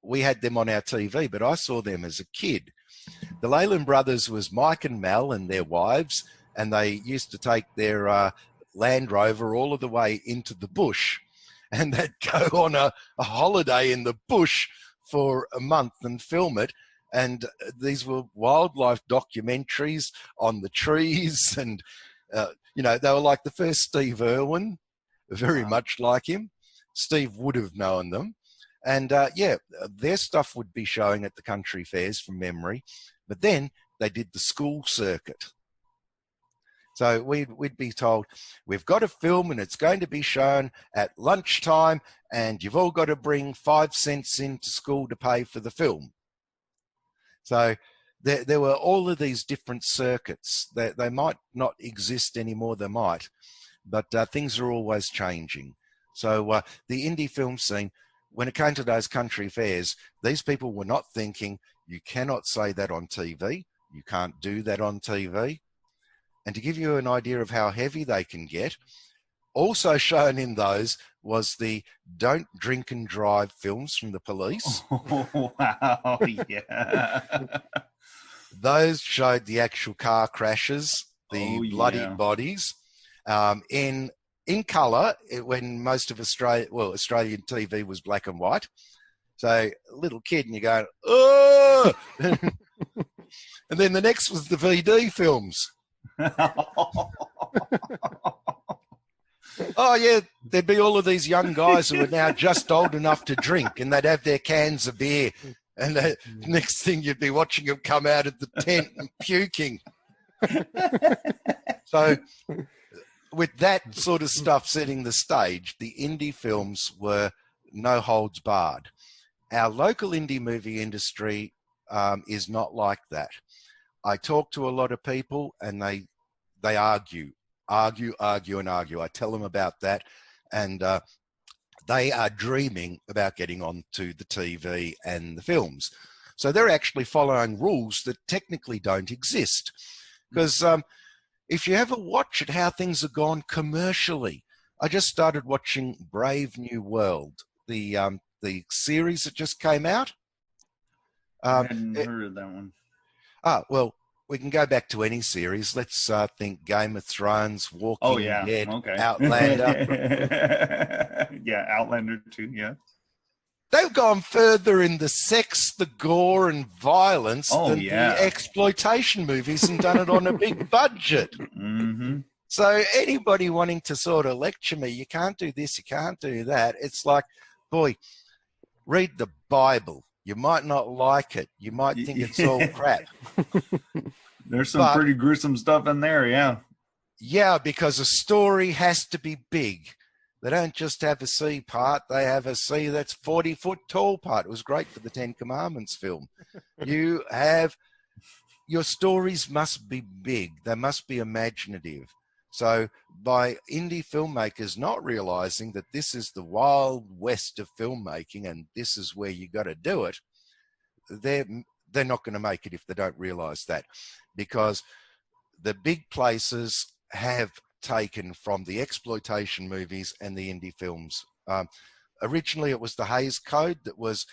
We had them on our TV, but I saw them as a kid. The Leyland brothers was Mike and Mel and their wives, and they used to take their Land Rover all of the way into the bush, and they'd go on a holiday in the bush for a month and film it. And these were wildlife documentaries on the trees, and they were like the first Steve Irwin, very much like him. Steve would have known them. And their stuff would be showing at the country fairs from memory. But then they did the school circuit. So we'd be told, we've got a film and it's going to be shown at lunchtime, and you've all got to bring 5 cents into school to pay for the film. So there were all of these different circuits. They might not exist anymore, they might, but things are always changing. So the indie film scene, when it came to those country fairs, these people were not thinking, you cannot say that on TV, you can't do that on TV. And to give you an idea of how heavy they can get, also shown in those was the Don't Drink and Drive films from the police. Oh, wow, yeah. Those showed the actual car crashes, the bloody bodies, in colour, when most of Australian TV was black and white. So a little kid and you're going, oh! And then the next was the VD films. Oh, yeah, there'd be all of these young guys who are now just old enough to drink, and they'd have their cans of beer. And the next thing you'd be watching them come out of the tent and puking. So with that sort of stuff setting the stage, the indie films were no holds barred. Our local indie movie industry is not like that. I talk to a lot of people, and they argue. I tell them about that, and they are dreaming about getting onto the TV and the films. So they're actually following rules that technically don't exist. Because if you ever watch at how things have gone commercially, I just started watching Brave New World, the series that just came out. I hadn't heard of that one. Well, we can go back to any series. Let's think Game of Thrones, Walking Dead, okay. Outlander. Yeah, Outlander too, yeah. They've gone further in the sex, the gore, and violence than the exploitation movies, and done it on a big budget. Mm-hmm. So anybody wanting to sort of lecture me, you can't do this, you can't do that. It's like, boy, read the Bible. You might not like it. You might think it's all crap. There's some pretty gruesome stuff in there, yeah. Yeah, because a story has to be big. They don't just have a C part. They have a C that's 40-foot tall part. It was great for the Ten Commandments film. Your stories must be big. They must be imaginative. So by indie filmmakers not realizing that this is the wild west of filmmaking and this is where you got to do it, they're not going to make it if they don't realize that, because the big places have taken from the exploitation movies and the indie films. Originally, it was the Hays Code that was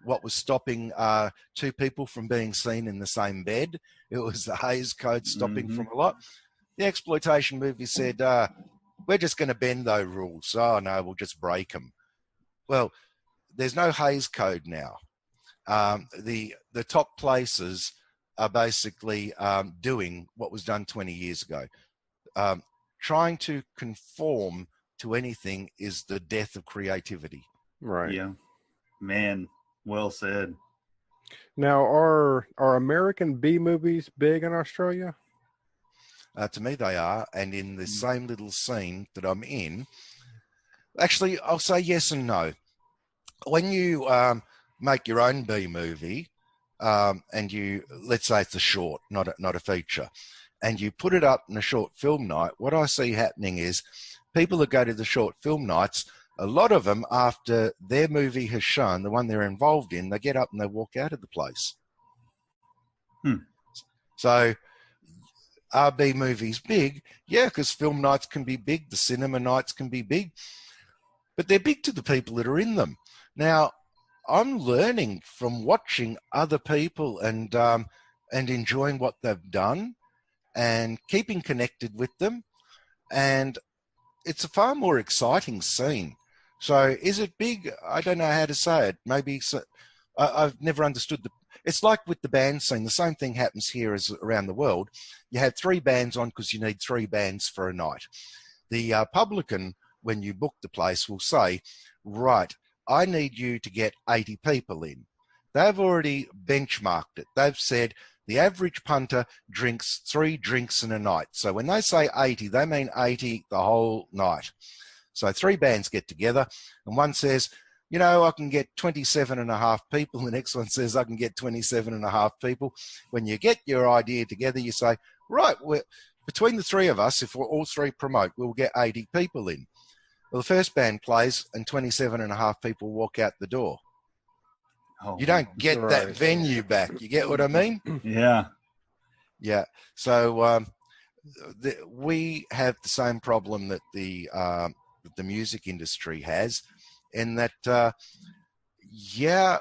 what was stopping two people from being seen in the same bed. It was the Hays Code stopping from a lot. The exploitation movie said, we're just going to bend those rules. Oh, no, we'll just break them. Well, there's no Hays Code now. The top places are basically doing what was done 20 years ago. Trying to conform to anything is the death of creativity. Right. Yeah. Man, well said. Now, are American B movies big in Australia? To me, they are. And in the same little scene that I'm in, actually, I'll say yes and no. When you make your own B movie, and let's say it's a short, not a feature, and you put it up in a short film night, what I see happening is people that go to the short film nights, a lot of them, after their movie has shown, the one they're involved in, they get up and they walk out of the place. So are B movies big? Yeah, because film nights can be big, the cinema nights can be big, but they're big to the people that are in them. Now, I'm learning from watching other people and enjoying what they've done and keeping connected with them. And it's a far more exciting scene. So is it big? I don't know how to say it. Maybe so, I've never understood it's like with the band scene. The same thing happens here as around the world. You have 3 bands on because you need 3 bands for a night. The publican, when you book the place, will say, right, I need you to get 80 people in. They've already benchmarked it. They've said the average punter drinks 3 drinks in a night. So when they say 80, they mean 80 the whole night. So 3 bands get together and one says, you know, I can get 27.5 people. The next one says I can get 27.5 people. When you get your idea together, you say, right, between the 3 of us, if we're all 3 promote, we'll get 80 people in. Well, the first band plays and 27.5 people walk out the door. Oh, you don't get that venue back. You get what I mean? Yeah. Yeah. So we have the same problem that the music industry has, in that, yeah,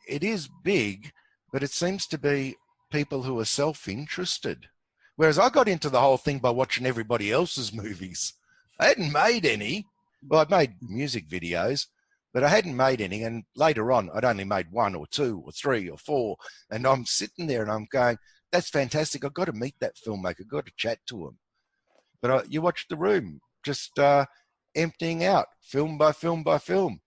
it is big, but it seems to be people who are self-interested. Whereas I got into the whole thing by watching everybody else's movies. I hadn't made any. Well, I'd made music videos, but I hadn't made any. And later on, I'd only made 1 or 2 or 3 or 4. And I'm sitting there and I'm going, that's fantastic. I've got to meet that filmmaker. I've got to chat to him. But you watch the room just emptying out, film by film by film.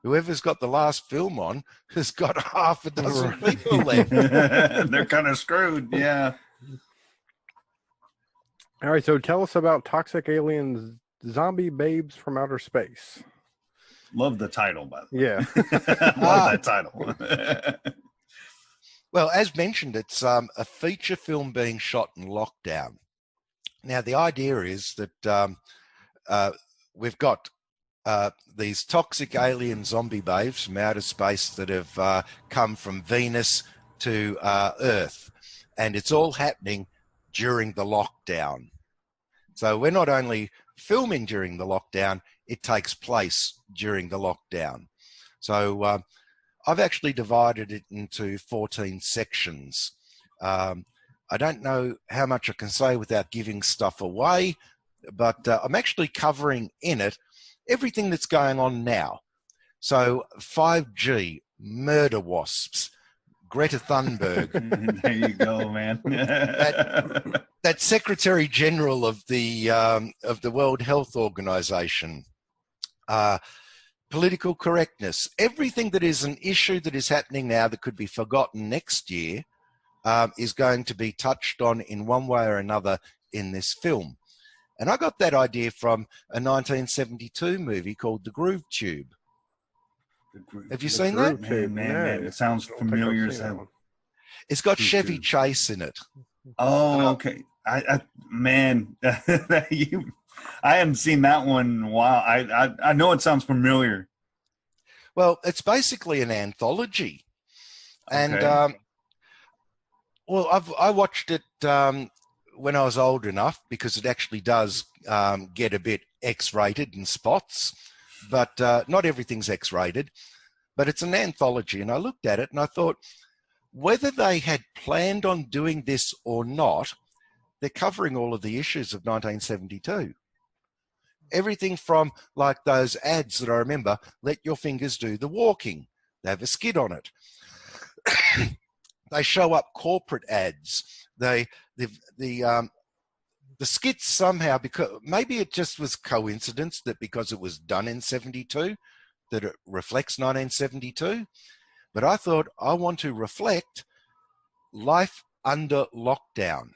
Whoever's got the last film on has got half a dozen people left. They're kind of screwed, yeah. All right, so tell us about Toxic Aliens Zombie Babes from Outer Space. Love the title, by the way. Yeah. Love that title. Well, as mentioned, it's a feature film being shot in lockdown. Now, the idea is that we've got these toxic alien zombie babes from outer space that have come from Venus to Earth, and it's all happening during the lockdown. So we're not only filming during the lockdown, it takes place during the lockdown. So I've actually divided it into 14 sections. I don't know how much I can say without giving stuff away, but I'm actually covering in it everything that's going on now. So 5G, murder wasps, Greta Thunberg. There you go, man. that Secretary General of the World Health Organization. Political correctness, everything that is an issue that is happening now that could be forgotten next year is going to be touched on in one way or another in this film. And I got that idea from a 1972 movie called The Groove Tube. Have you seen that? Man, it sounds familiar as hell. It's got Chevy Chase in it. Oh, okay. Man, I haven't seen that one in a while. I know it sounds familiar. Well, it's basically an anthology, and Okay. I watched it when I was old enough because it actually does get a bit X-rated in spots, but not everything's X-rated. But it's an anthology, and I looked at it and I thought, whether they had planned on doing this or not, they're covering all of the issues of 1972. Everything from like those ads that I remember, let your fingers do the walking. They have a skit on it. They show up corporate ads. The skits somehow, because maybe it just was coincidence that because it was done in 72, that it reflects 1972. But I thought I want to reflect life under lockdown.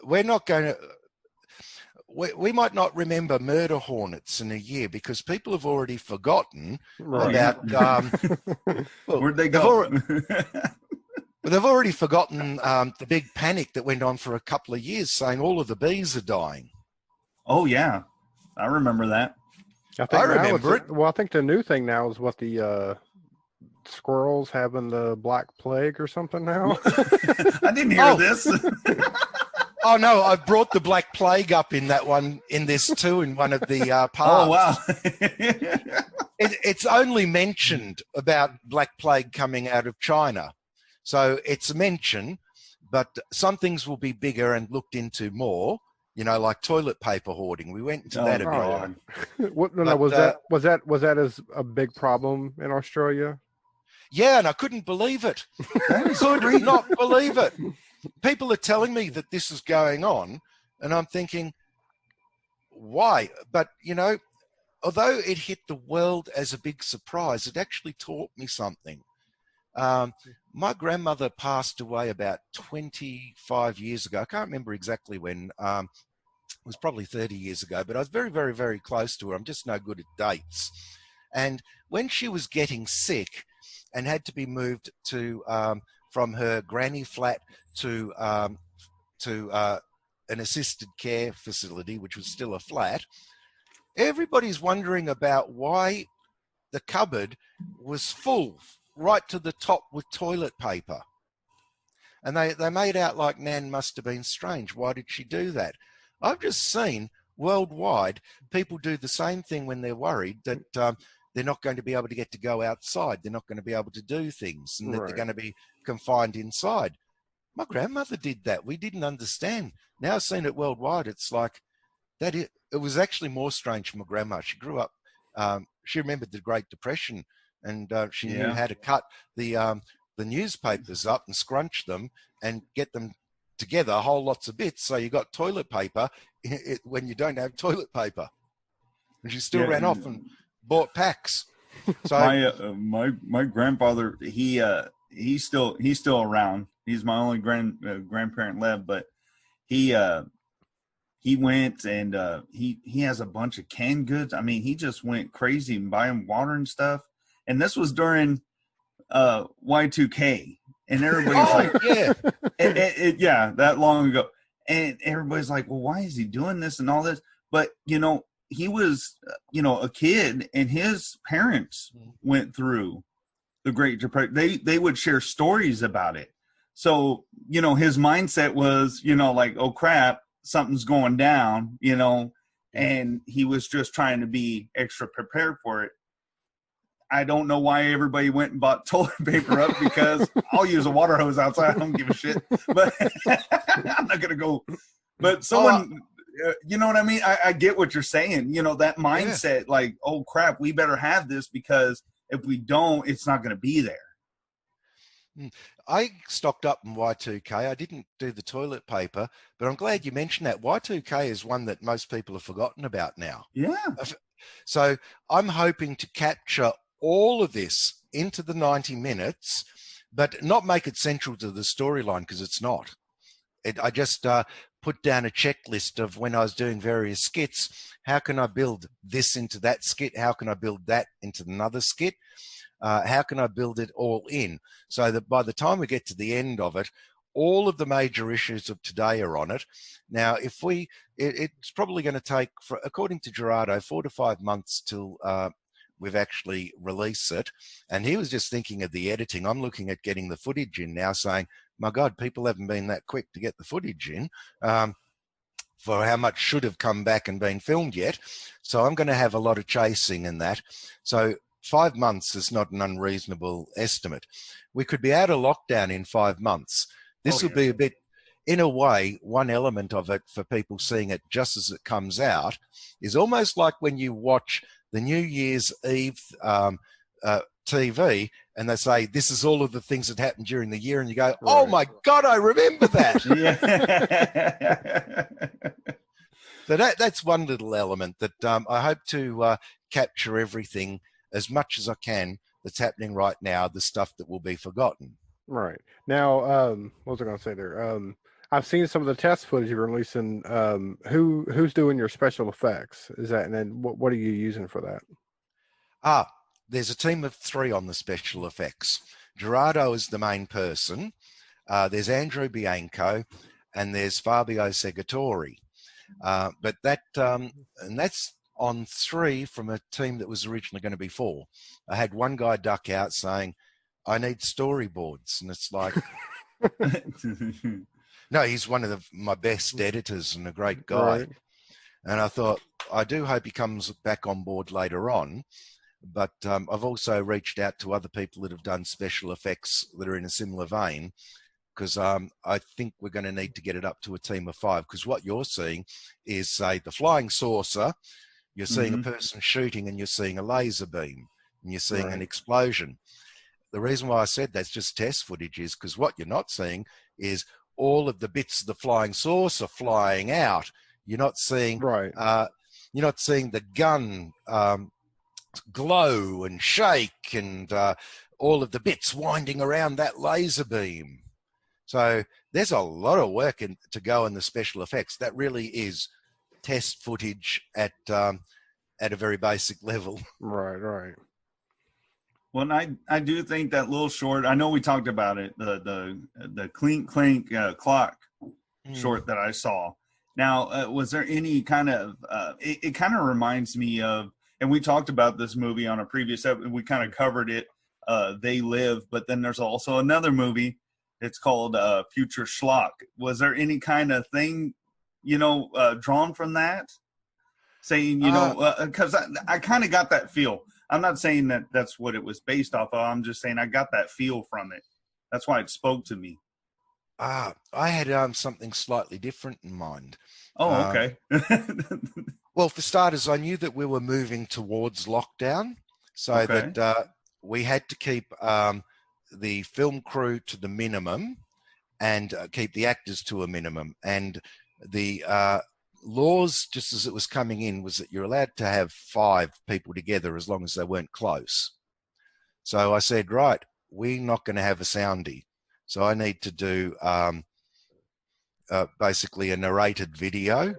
We're not going to... We might not remember murder hornets in a year because people have already forgotten about... Where'd they go? They've already forgotten the big panic that went on for a couple of years saying all of the bees are dying. Oh, yeah. I remember that. I remember it. Well, I think the new thing now is what the squirrels having the Black Plague or something now. I didn't hear this. Oh no, I brought the Black Plague up in that one, in this too, in one of the parts. Oh wow! It's only mentioned about Black Plague coming out of China, so it's a mention, but some things will be bigger and looked into more. You know, like toilet paper hoarding. We went into that a bit. Was that as a big problem in Australia? Yeah, and I couldn't believe it. I could not believe it. People are telling me that this is going on, and I'm thinking, why? But, you know, although it hit the world as a big surprise, it actually taught me something. My grandmother passed away about 25 years ago. I can't remember exactly when. It was probably 30 years ago, but I was very, very, very close to her. I'm just no good at dates. And when she was getting sick and had to be moved to from her granny flat to an assisted care facility, which was still a flat, everybody's wondering about why the cupboard was full right to the top with toilet paper. And they made out like Nan must have been strange. Why did she do that? I've just seen worldwide people do the same thing when they're worried that they're not going to be able to go outside. They're not going to be able to do things, and that they're going to be confined inside. My grandmother did that. We didn't understand. Now I've seen it worldwide. It's like that. It was actually more strange for my grandma. She grew up. She remembered the Great Depression, and she knew how to cut the newspapers up and scrunch them and get them together whole lots of bits. So you got toilet paper when you don't have toilet paper. And she still ran off and bought packs. So my grandfather, he's still around. He's my only grandparent left, but he went and he has a bunch of canned goods. I mean, he just went crazy and buying water and stuff. And this was during Y2K, and everybody's like, yeah. yeah, that long ago, and everybody's like, well, why is he doing this and all this? But he was a kid, and his parents went through the Great Depression. They would share stories about it. So, his mindset was, like, oh crap, something's going down, and he was just trying to be extra prepared for it. I don't know why everybody went and bought toilet paper up, because I'll use a water hose outside. I don't give a shit, but I'm not going to go. But someone, you know what I mean? I get what you're saying. That mindset, like, oh crap, we better have this, because if we don't, it's not going to be there. I stocked up in Y2K. I didn't do the toilet paper, but I'm glad you mentioned that. Y2K is one that most people have forgotten about now. Yeah. So I'm hoping to capture all of this into the 90 minutes, but not make it central to the storyline, because it's not. I just put down a checklist of, when I was doing various skits, how can I build this into that skit? How can I build that into another skit? How can I build it all in, so that by the time we get to the end of it, all of the major issues of today are on it. Now, it's probably going to take, according to Gerardo, 4 to 5 months till we've actually released it. And he was just thinking of the editing. I'm looking at getting the footage in now, saying, my God, people haven't been that quick to get the footage in for how much should have come back and been filmed yet. So I'm going to have a lot of chasing in that. So 5 months is not an unreasonable estimate. We could be out of lockdown in 5 months. This will be a bit, in a way, one element of it for people seeing it just as it comes out is almost like when you watch the New Year's Eve TV and they say, this is all of the things that happened during the year, and you go, oh my God, I remember that. So that's one little element that I hope to capture everything as much as I can that's happening right now, the stuff that will be forgotten. Right. Now, what was I going to say there? I've seen some of the test footage you're releasing. Who's doing your special effects? Is that, and then what are you using for that? There's a team of 3 on the special effects. Gerardo is the main person. There's Andrew Bianco, and there's Fabio Segatori. But that, and that's on 3 from a team that was originally going to be 4. I had one guy duck out saying, I need storyboards. And it's like, no, he's one of my best editors and a great guy. Right. And I thought, I do hope he comes back on board later on. But I've also reached out to other people that have done special effects that are in a similar vein, because I think we're going to need to get it up to a team of 5. Because what you're seeing is, say, the flying saucer, you're seeing a person shooting, and you're seeing a laser beam, and you're seeing an explosion. The reason why I said that's just test footage is because what you're not seeing is all of the bits of the flying saucer flying out. You're not seeing you're not seeing the gun glow and shake, and all of the bits winding around that laser beam. So there's a lot of work to go in the special effects. That really is test footage at a very basic level. Right. Well, I do think that little short, I know we talked about it, the clink clink clock short that I saw. Now, was there any kind of, it kind of reminds me of, and we talked about this movie on a previous episode, we kind of covered it, They Live, but then there's also another movie, it's called Future Schlock. Was there any kind of thing, drawn from that? Saying, because I kind of got that feel. I'm not saying that that's what it was based off of. I'm just saying I got that feel from it. That's why it spoke to me. I had something slightly different in mind. Oh, okay. Well, for starters, I knew that we were moving towards lockdown, so that we had to keep the film crew to the minimum and keep the actors to a minimum. And the laws, just as it was coming in, was that you're allowed to have 5 people together as long as they weren't close. So I said, right, we're not going to have a soundy. So I need to do basically a narrated video.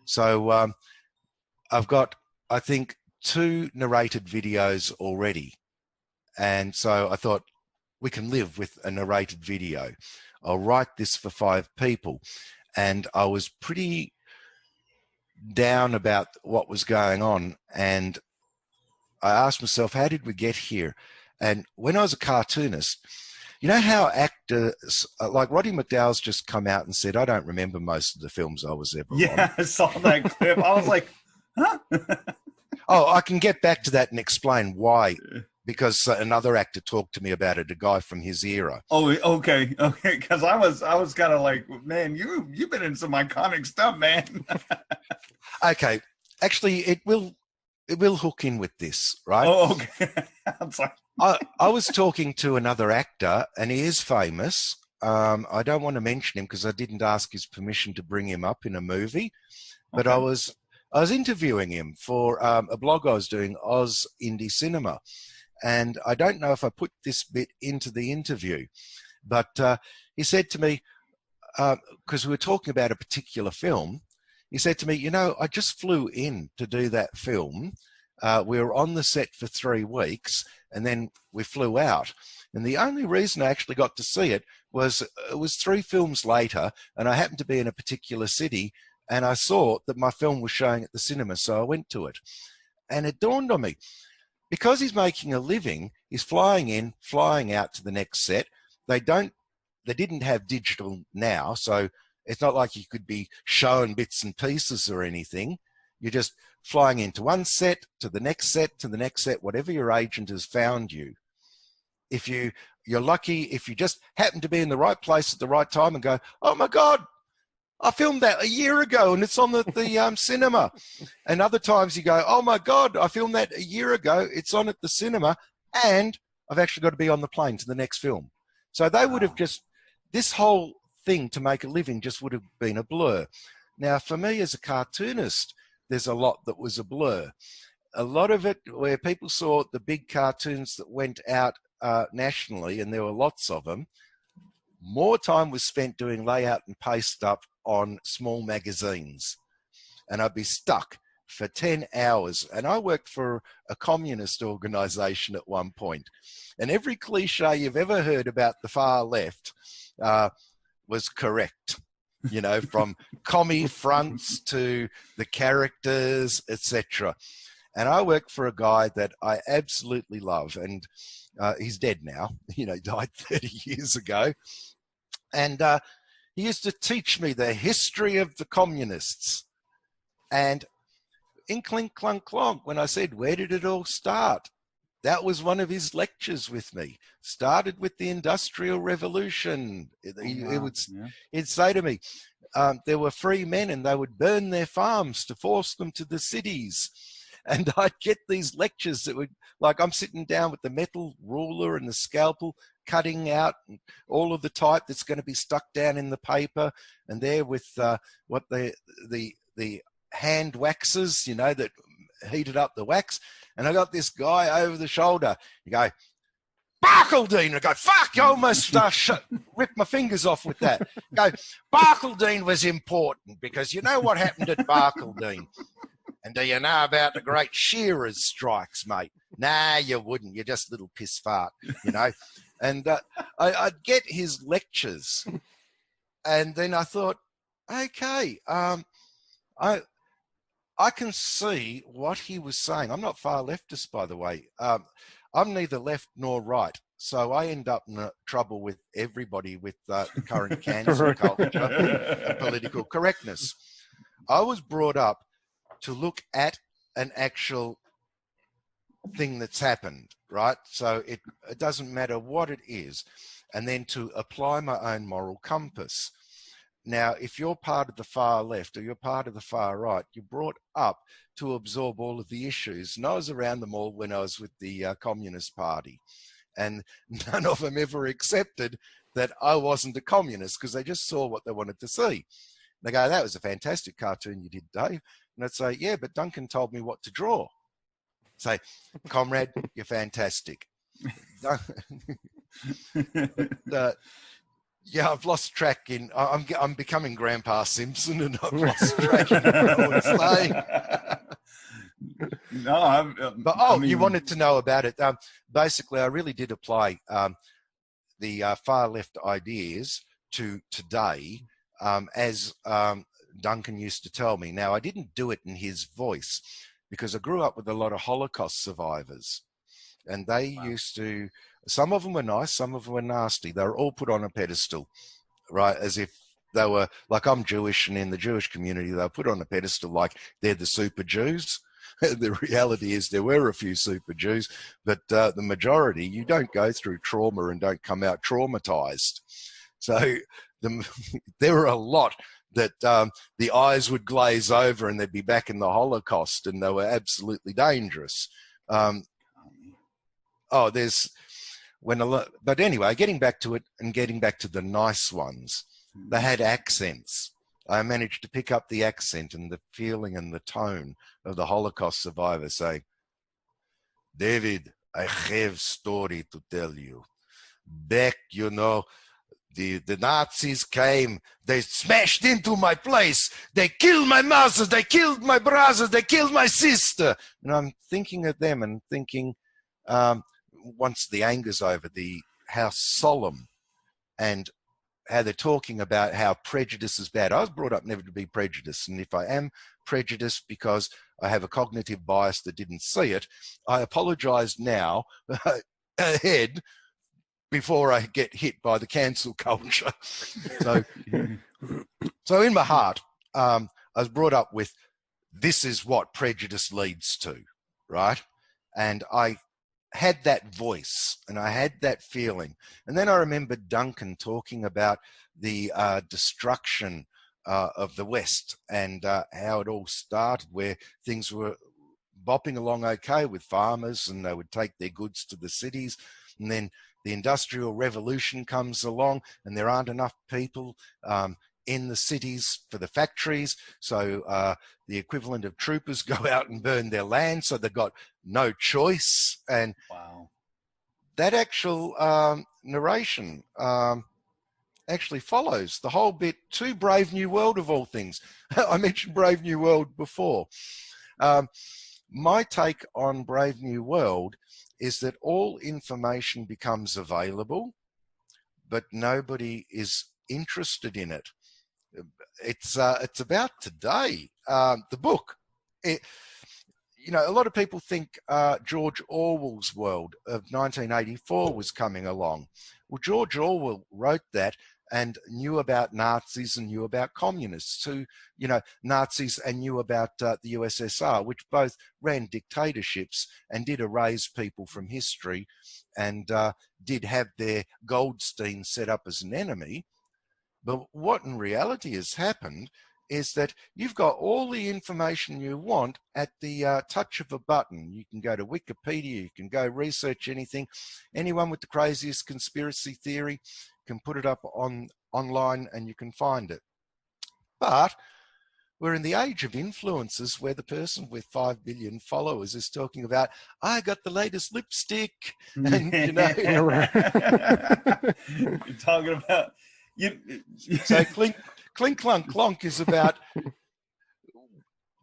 So I've got, I think, 2 narrated videos already. And so I thought, we can live with a narrated video. I'll write this for 5 people. And I was pretty down about what was going on. And I asked myself, how did we get here? And when I was a cartoonist, you know how actors, like Roddy McDowell's just come out and said, I don't remember most of the films I was ever on. I saw that clip. I was like, huh? Oh, I can get back to that and explain why. Because another actor talked to me about it, a guy from his era. Oh, okay. Because I was kind of like, man, you've been in some iconic stuff, man. Okay, actually, it will hook in with this, right? Oh, okay. I'm sorry. I was talking to another actor, and he is famous. I don't want to mention him because I didn't ask his permission to bring him up in a movie, but Okay. I was interviewing him for a blog I was doing, Oz Indie Cinema. And I don't know if I put this bit into the interview, but he said to me, because we were talking about a particular film, he said to me, you know, I just flew in to do that film. We were on the set for 3 weeks, and then we flew out. And the only reason I actually got to see it was 3 films later, and I happened to be in a particular city, and I saw that my film was showing at the cinema, so I went to it. And it dawned on me, because he's making a living, he's flying in, flying out to the next set. They didn't have digital now, so it's not like you could be showing bits and pieces or anything. You're just flying into one set, to the next set, to the next set, whatever your agent has found you. If you're lucky, if you just happen to be in the right place at the right time and go, oh my God, I filmed that a year ago and it's on the cinema. And other times you go, oh my God, I filmed that a year ago. It's on at the cinema and I've actually got to be on the plane to the next film. So they would have just, this whole thing to make a living just would have been a blur. Now, for me as a cartoonist, there's a lot that was a blur. A lot of it where people saw the big cartoons that went out nationally, and there were lots of them, more time was spent doing layout and paste up on small magazines, and I'd be stuck for 10 hours. And I worked for a communist organization at one point, and every cliche you've ever heard about the far left was correct, you know, from commie fronts to the characters, etc. And I worked for a guy that I absolutely love, and he's dead now, you know, died 30 years ago. And he used to teach me the history of the communists. And in Clink Clunk Clonk, when I said, where did it all start? That was one of his lectures with me. Started with the Industrial Revolution. He'd say to me, there were free men and they would burn their farms to force them to the cities. And I'd get these lectures that would, like, I'm sitting down with the metal ruler and the scalpel, cutting out all of the type that's going to be stuck down in the paper, and there with what the hand waxes, you know, that heated up the wax. And I got this guy over the shoulder. You go, Barcaldine. I go, fuck, you almost ripped my fingers off with that. I go, Barcaldine was important because you know what happened at Barcaldine? And do you know about the great shearers' strikes, mate? Nah, you wouldn't. You're just a little piss fart, you know. And I'd get his lectures, and then I thought, okay, I can see what he was saying. I'm not far leftist, by the way. I'm neither left nor right. So I end up in trouble with everybody with the current cancel culture and political correctness. I was brought up to look at an actual thing that's happened, right? So it doesn't matter what it is, and then to apply my own moral compass. Now, if you're part of the far left or you're part of the far right, you're brought up to absorb all of the issues. And I was around them all when I was with the Communist Party, and none of them ever accepted that I wasn't a communist because they just saw what they wanted to see. They go, that was a fantastic cartoon you did, Dave. And I'd say, yeah, but Duncan told me what to draw. Say, comrade, you're fantastic. But, yeah, I've lost track in. I'm becoming Grandpa Simpson, and I've lost track in what I was saying. No, But you wanted to know about it. Basically, I really did apply the far left ideas to today, as Duncan used to tell me. Now, I didn't do it in his voice because I grew up with a lot of Holocaust survivors, and they used to. Some of them were nice, some of them were nasty. They were all put on a pedestal, right? As if they were, like, I'm Jewish, and in the Jewish community, they were put on a pedestal like they're the super Jews. The reality is there were a few super Jews, but the majority, you don't go through trauma and don't come out traumatized. So there were a lot that the eyes would glaze over and they'd be back in the Holocaust, and they were absolutely dangerous. But anyway, getting back to it and getting back to the nice ones, they had accents. I managed to pick up the accent and the feeling and the tone of the Holocaust survivor saying, David, I have story to tell you. Back, the Nazis came, they smashed into my place, they killed my mother, they killed my brother, they killed my sister. And I'm thinking of them and thinking, once the anger's over, how solemn and how they're talking about how prejudice is bad. I was brought up never to be prejudiced, and if I am prejudiced because I have a cognitive bias that didn't see it, I apologize now ahead before I get hit by the cancel culture. So in my heart, I was brought up with, this is what prejudice leads to, right? And I had that voice and I had that feeling. And then I remembered Duncan talking about the destruction of the West and how it all started, where things were bopping along okay with farmers and they would take their goods to the cities. And then the Industrial Revolution comes along and there aren't enough people in the cities for the factories. So the equivalent of troopers go out and burn their land. So they've got no choice. And that actual narration actually follows the whole bit to Brave New World, of all things. I mentioned Brave New World before. My take on Brave New World is that all information becomes available, but nobody is interested in it. It's about today. The book, a lot of people think George Orwell's world of 1984 was coming along. Well, George Orwell wrote that and knew about Nazis and knew about communists, who, Nazis, and knew about the USSR, which both ran dictatorships and did erase people from history and did have their Goldstein set up as an enemy. But what in reality has happened is that you've got all the information you want at the touch of a button. You can go to Wikipedia, you can go research anything. Anyone with the craziest conspiracy theory can put it up online and you can find it. But we're in the age of influencers where the person with 5 billion followers is talking about, I got the latest lipstick. And, You're talking about... So clink, clunk, clonk is about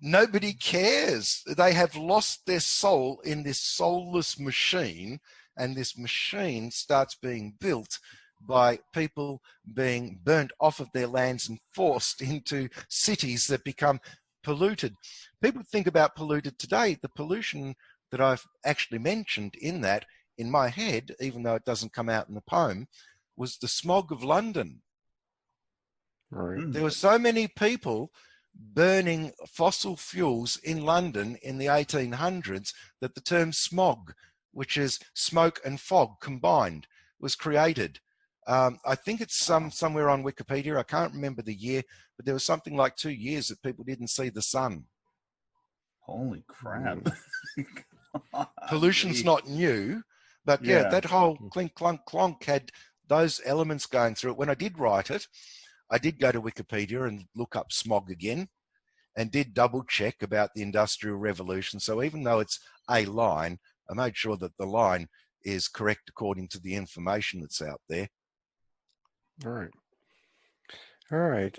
nobody cares. They have lost their soul in this soulless machine, and this machine starts being built by people being burnt off of their lands and forced into cities that become polluted. People think about polluted today. The pollution that I've actually mentioned in my head, even though it doesn't come out in the poem, was the smog of London. Right. There were so many people burning fossil fuels in London in the 1800s that the term smog, which is smoke and fog combined, was created. I think it's somewhere on Wikipedia. I can't remember the year, but there was something like 2 years that people didn't see the sun. Holy crap. Pollution's not new, but yeah, that whole clink, clunk, clonk had those elements going through it. When I did write it, I did go to Wikipedia and look up smog again and did double check about the Industrial Revolution. So even though it's a line, I made sure that the line is correct according to the information that's out there. All right.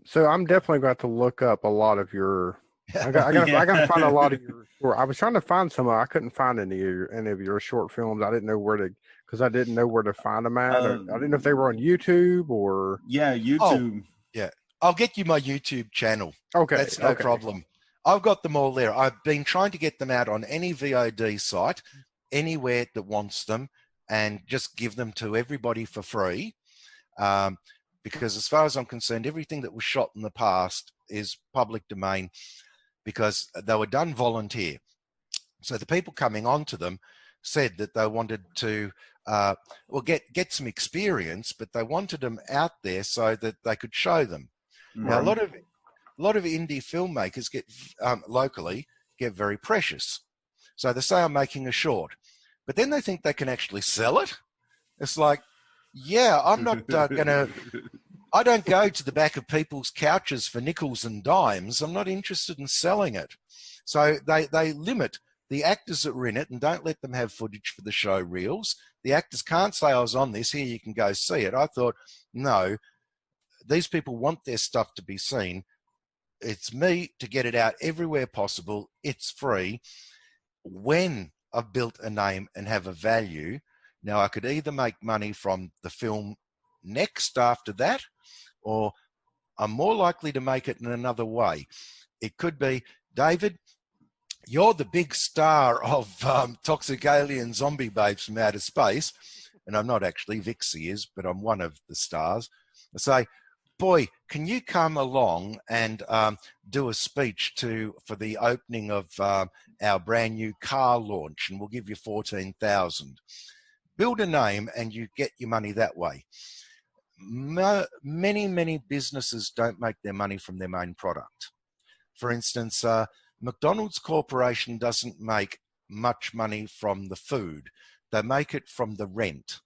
So I'm definitely going to look up a lot of your I gotta find a Yeah. lot of your. Or I was trying to find some. I couldn't find any of your short films. I didn't know where to because I didn't know where to find them at. Or I didn't know if they were on YouTube or. Yeah, Oh, YouTube. yeah. I'll get you my YouTube channel. Okay, That's no problem. I've got them all there. I've been trying to get them out on any VOD site, anywhere that wants them, and just give them to everybody for free. Because as far as I'm concerned, everything that was shot in the past is public domain because they were done volunteer. So the people coming onto them said that they wanted to get some experience, but they wanted them out there so that they could show them. Now, a lot of indie filmmakers get locally get very precious. So they say, I'm making a short, but then they think they can actually sell it. It's like, yeah, I'm not I don't go to the back of people's couches for nickels and dimes. I'm not interested in selling it. So they limit the actors that are in it and don't let them have footage for the show reels. The actors can't say, I was on this, here you can go see it. I thought, no, these people want their stuff to be seen. It's me to get it out everywhere possible. It's free. When I've built a name and have a value, now I could either make money from the film next after that, or I'm more likely to make it in another way. It could be, David, you're the big star of Toxic Alien Zombie Babes from Outer Space. And I'm not actually, Vixie is, but I'm one of the stars. I say, boy, can you come along and do a speech for the opening of our brand new car launch, and we'll give you 14,000. Build a name and you get your money that way. Many businesses don't make their money from their main product. For instance, McDonald's Corporation doesn't make much money from the food. They make it from the rent.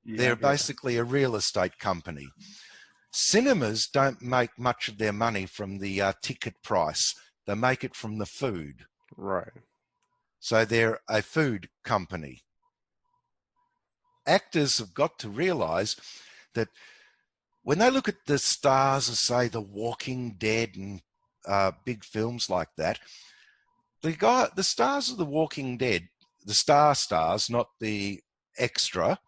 They're basically a real estate company. Cinemas don't make much of their money from the ticket price. They make it from the food. Right. So they're a food company. Actors have got to realize that when they look at the stars of, say, The Walking Dead and big films like that, the stars of The Walking Dead, the stars, not the extra,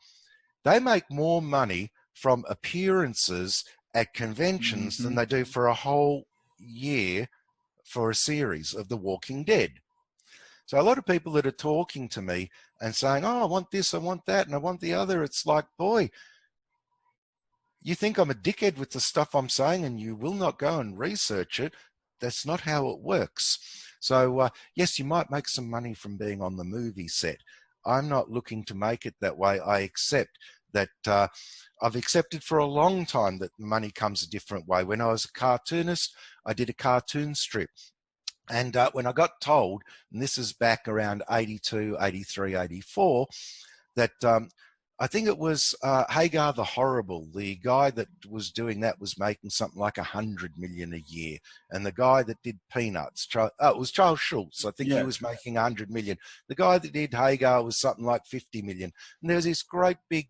they make more money from appearances at conventions than they do for a whole year for a series of The Walking Dead. So a lot of people that are talking to me and saying, oh, I want this, I want that, and I want the other, it's like, boy, you think I'm a dickhead with the stuff I'm saying and you will not go and research it. That's not how it works. So yes, you might make some money from being on the movie set. I'm not looking to make it that way. I accept that I've accepted for a long time that money comes a different way. When I was a cartoonist, I did a cartoon strip. And when I got told, and this is back around 82, 83, 84, that I think it was Hagar the Horrible, the guy that was doing that was making something like 100 million a year. And the guy that did Peanuts, it was Charles Schultz. I think he was making 100 million. The guy that did Hagar was something like 50 million. And there was this great big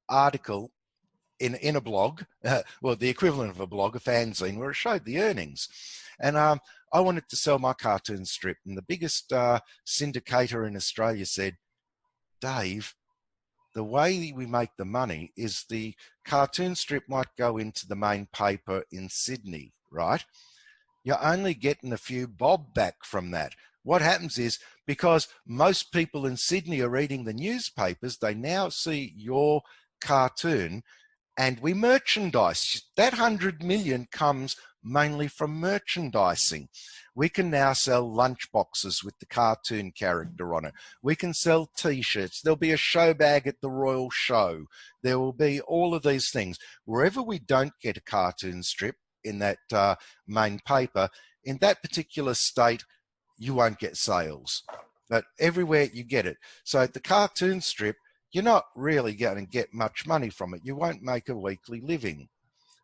article in a blog, well, the equivalent of a blog, a fanzine, where it showed the earnings. And I wanted to sell my cartoon strip, and the biggest syndicator in Australia said, Dave, the way we make the money is the cartoon strip might go into the main paper in Sydney, right? You're only getting a few bob back from that. What happens is, because most people in Sydney are reading the newspapers, they now see your cartoon and we merchandise. That 100 million comes mainly from merchandising. We can now sell lunch boxes with the cartoon character on it. We can sell T-shirts. There'll be a show bag at the Royal Show. There will be all of these things. Wherever we don't get a cartoon strip in that main paper, in that particular state, you won't get sales. But everywhere you get it. So the cartoon strip, you're not really going to get much money from it. You won't make a weekly living.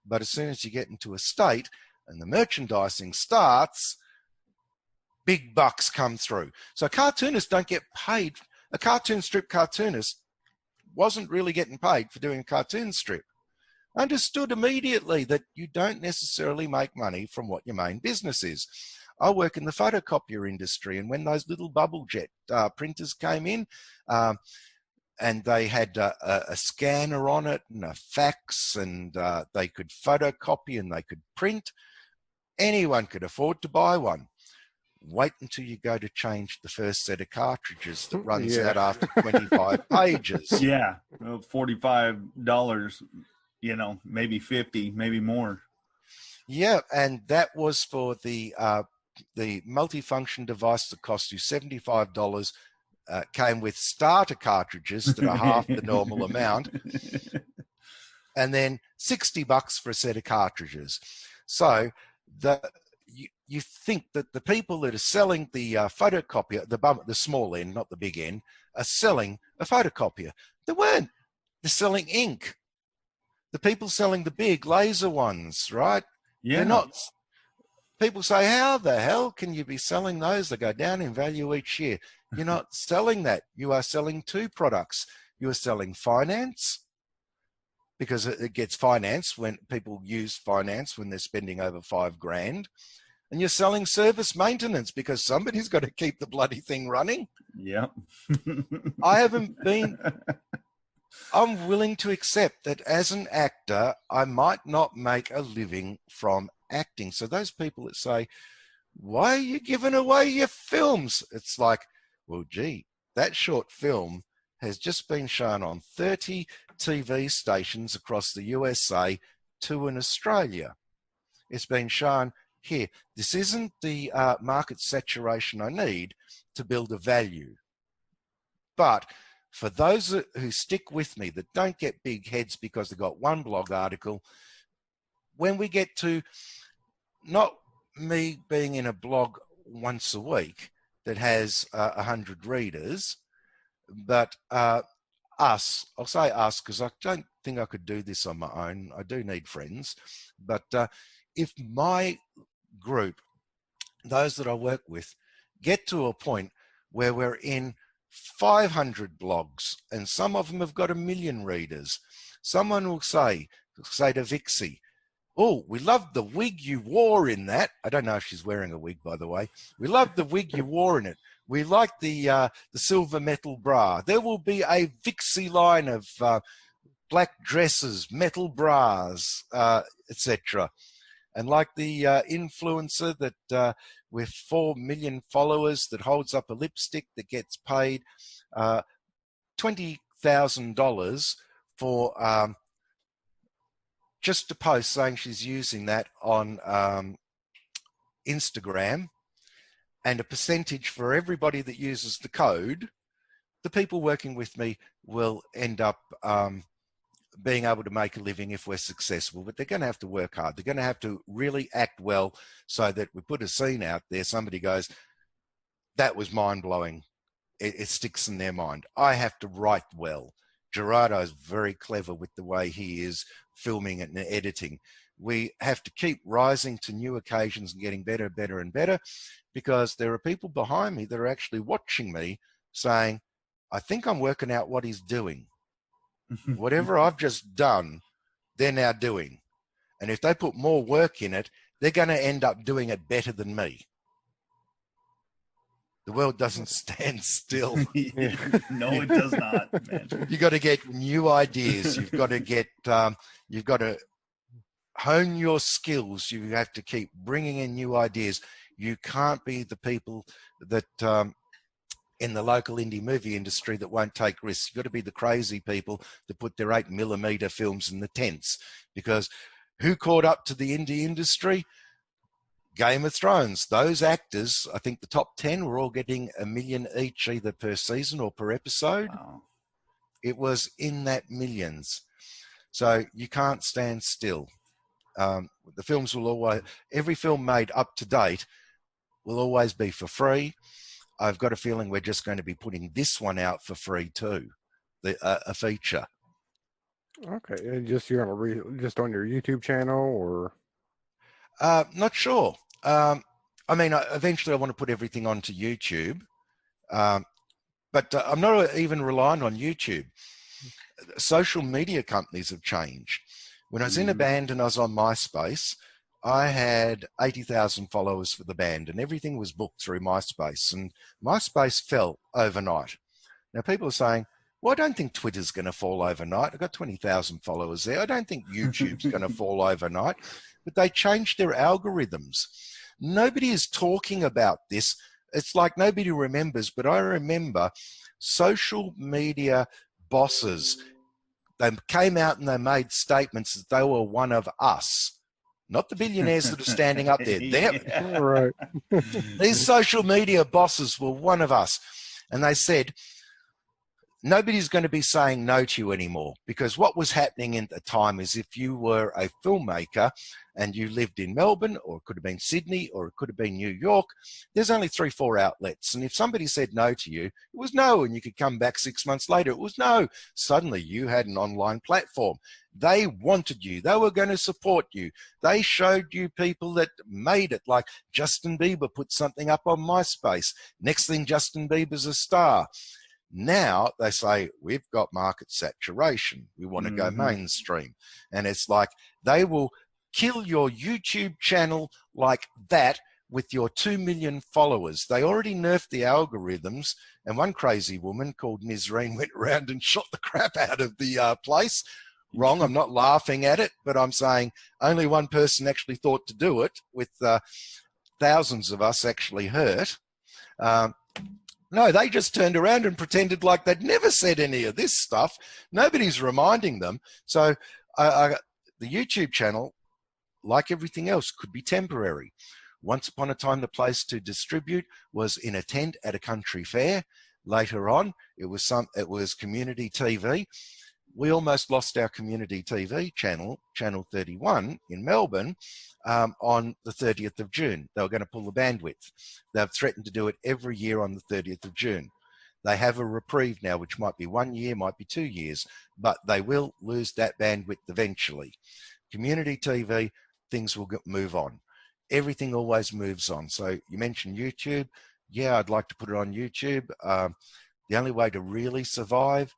But as soon as you get into a state and the merchandising starts, big bucks come through. So cartoonists don't get paid. A cartoon strip cartoonist wasn't really getting paid for doing a cartoon strip. understood immediately that you don't necessarily make money from what your main business is. I work in the photocopier industry, and when those little bubble jet printers came in, and they had a scanner on it and a fax, and they could photocopy and they could print, anyone could afford to buy one. Wait until you go to change the first set of cartridges that runs out after 25 pages. Yeah, well, $45, maybe 50, maybe more. Yeah, and that was for the multifunction device that cost you $75. Came with starter cartridges that are half the normal amount, and then $60 for a set of cartridges. So you think that the people that are selling the photocopier, the small end, not the big end, are selling a photocopier. They weren't. They're selling ink. The people selling the big laser ones, right? Yeah. They're not. People say, how the hell can you be selling those? They go down in value each year. You're not selling that. You are selling two products. You are selling finance, because it gets finance when people use finance when they're spending over $5,000. And you're selling service maintenance, because somebody's got to keep the bloody thing running. Yep. I'm willing to accept that as an actor, I might not make a living from acting. So those people that say, why are you giving away your films? It's like, well, gee, that short film has just been shown on 30 TV stations across the USA, 2 in Australia. It's been shown here. This isn't the market saturation I need to build a value. But for those who stick with me, that don't get big heads because they've got one blog article, when we get to not me being in a blog once a week that has 100 readers, but us, I'll say us because I don't think I could do this on my own. I do need friends. But if my group, those that I work with, get to a point where we're in 500 blogs, and some of them have got 1 million readers, someone will say to Vixie, oh, we loved the wig you wore in that. I don't know if she's wearing a wig, by the way. We loved the wig you wore in it. We like the silver metal bra. There will be a Vixie line of black dresses, metal bras, etc. And like the influencer that with 4 million followers that holds up a lipstick that gets paid $20,000 for just a post saying she's using that on Instagram, and a percentage for everybody that uses the code, the people working with me will end up being able to make a living if we're successful, but they're going to have to work hard. They're going to have to really act well so that we put a scene out there, somebody goes, that was mind-blowing. It sticks in their mind. I have to write well. Gerardo's very clever with the way he is filming and editing. We have to keep rising to new occasions and getting better, better, and better, because there are people behind me that are actually watching me saying, I think I'm working out what he's doing. Whatever I've just done, they're now doing. And if they put more work in it, they're going to end up doing it better than me. The world doesn't stand still. No, it does not, man. You got to get new ideas. You've got to hone your skills. You have to keep bringing in new ideas. You can't be the people that in the local indie movie industry that won't take risks. You've got to be the crazy people that put their 8mm films in the tents. Because who caught up to the indie industry? Game of Thrones. Those actors, I think the top 10 were all getting $1 million each, either per season or per episode. Wow. It was in that millions. So you can't stand still. The films will always, every film made up to date will always be for free. I've got a feeling we're just going to be putting this one out for free too, a feature. Okay, and just you're gonna just on your YouTube channel, or? Not sure. I mean, eventually I want to put everything onto YouTube, but I'm not even relying on YouTube. Social media companies have changed. When I was in a band and I was on MySpace, I had 80,000 followers for the band, and everything was booked through MySpace, and MySpace fell overnight. Now people are saying, well, I don't think Twitter's going to fall overnight. I've got 20,000 followers there. I don't think YouTube's going to fall overnight. But they changed their algorithms. Nobody is talking about this. It's like nobody remembers, but I remember social media bosses. They came out and they made statements that they were one of us, not the billionaires that are standing up there. Yeah. Right. These social media bosses were one of us. And they said, nobody's going to be saying no to you anymore, because what was happening at the time is if you were a filmmaker and you lived in Melbourne, or it could have been Sydney, or it could have been New York, there's only 3-4 outlets. And if somebody said no to you, it was no. And you could come back 6 months later, it was no. Suddenly you had an online platform. They wanted you. They were going to support you. They showed you people that made it, like Justin Bieber put something up on MySpace. Next thing, Justin Bieber's a star. Now they say, we've got market saturation. We want to go mainstream. And it's like they will kill your YouTube channel like that with your 2 million followers. They already nerfed the algorithms. And one crazy woman called Nisreen went around and shot the crap out of the place. Wrong. I'm not laughing at it, but I'm saying only one person actually thought to do it, with thousands of us actually hurt. No, they just turned around and pretended like they'd never said any of this stuff. Nobody's reminding them. So the YouTube channel, like everything else, could be temporary. Once upon a time, the place to distribute was in a tent at a country fair. Later on, it was community TV. We almost lost our community TV channel, Channel 31 in Melbourne, on the 30th of June. They were going to pull the bandwidth. They've threatened to do it every year on the 30th of June. They have a reprieve now, which might be 1 year, might be 2 years, but they will lose that bandwidth eventually. Community TV, things will move on. Everything always moves on. So you mentioned YouTube. Yeah, I'd like to put it on YouTube. The only way to really survive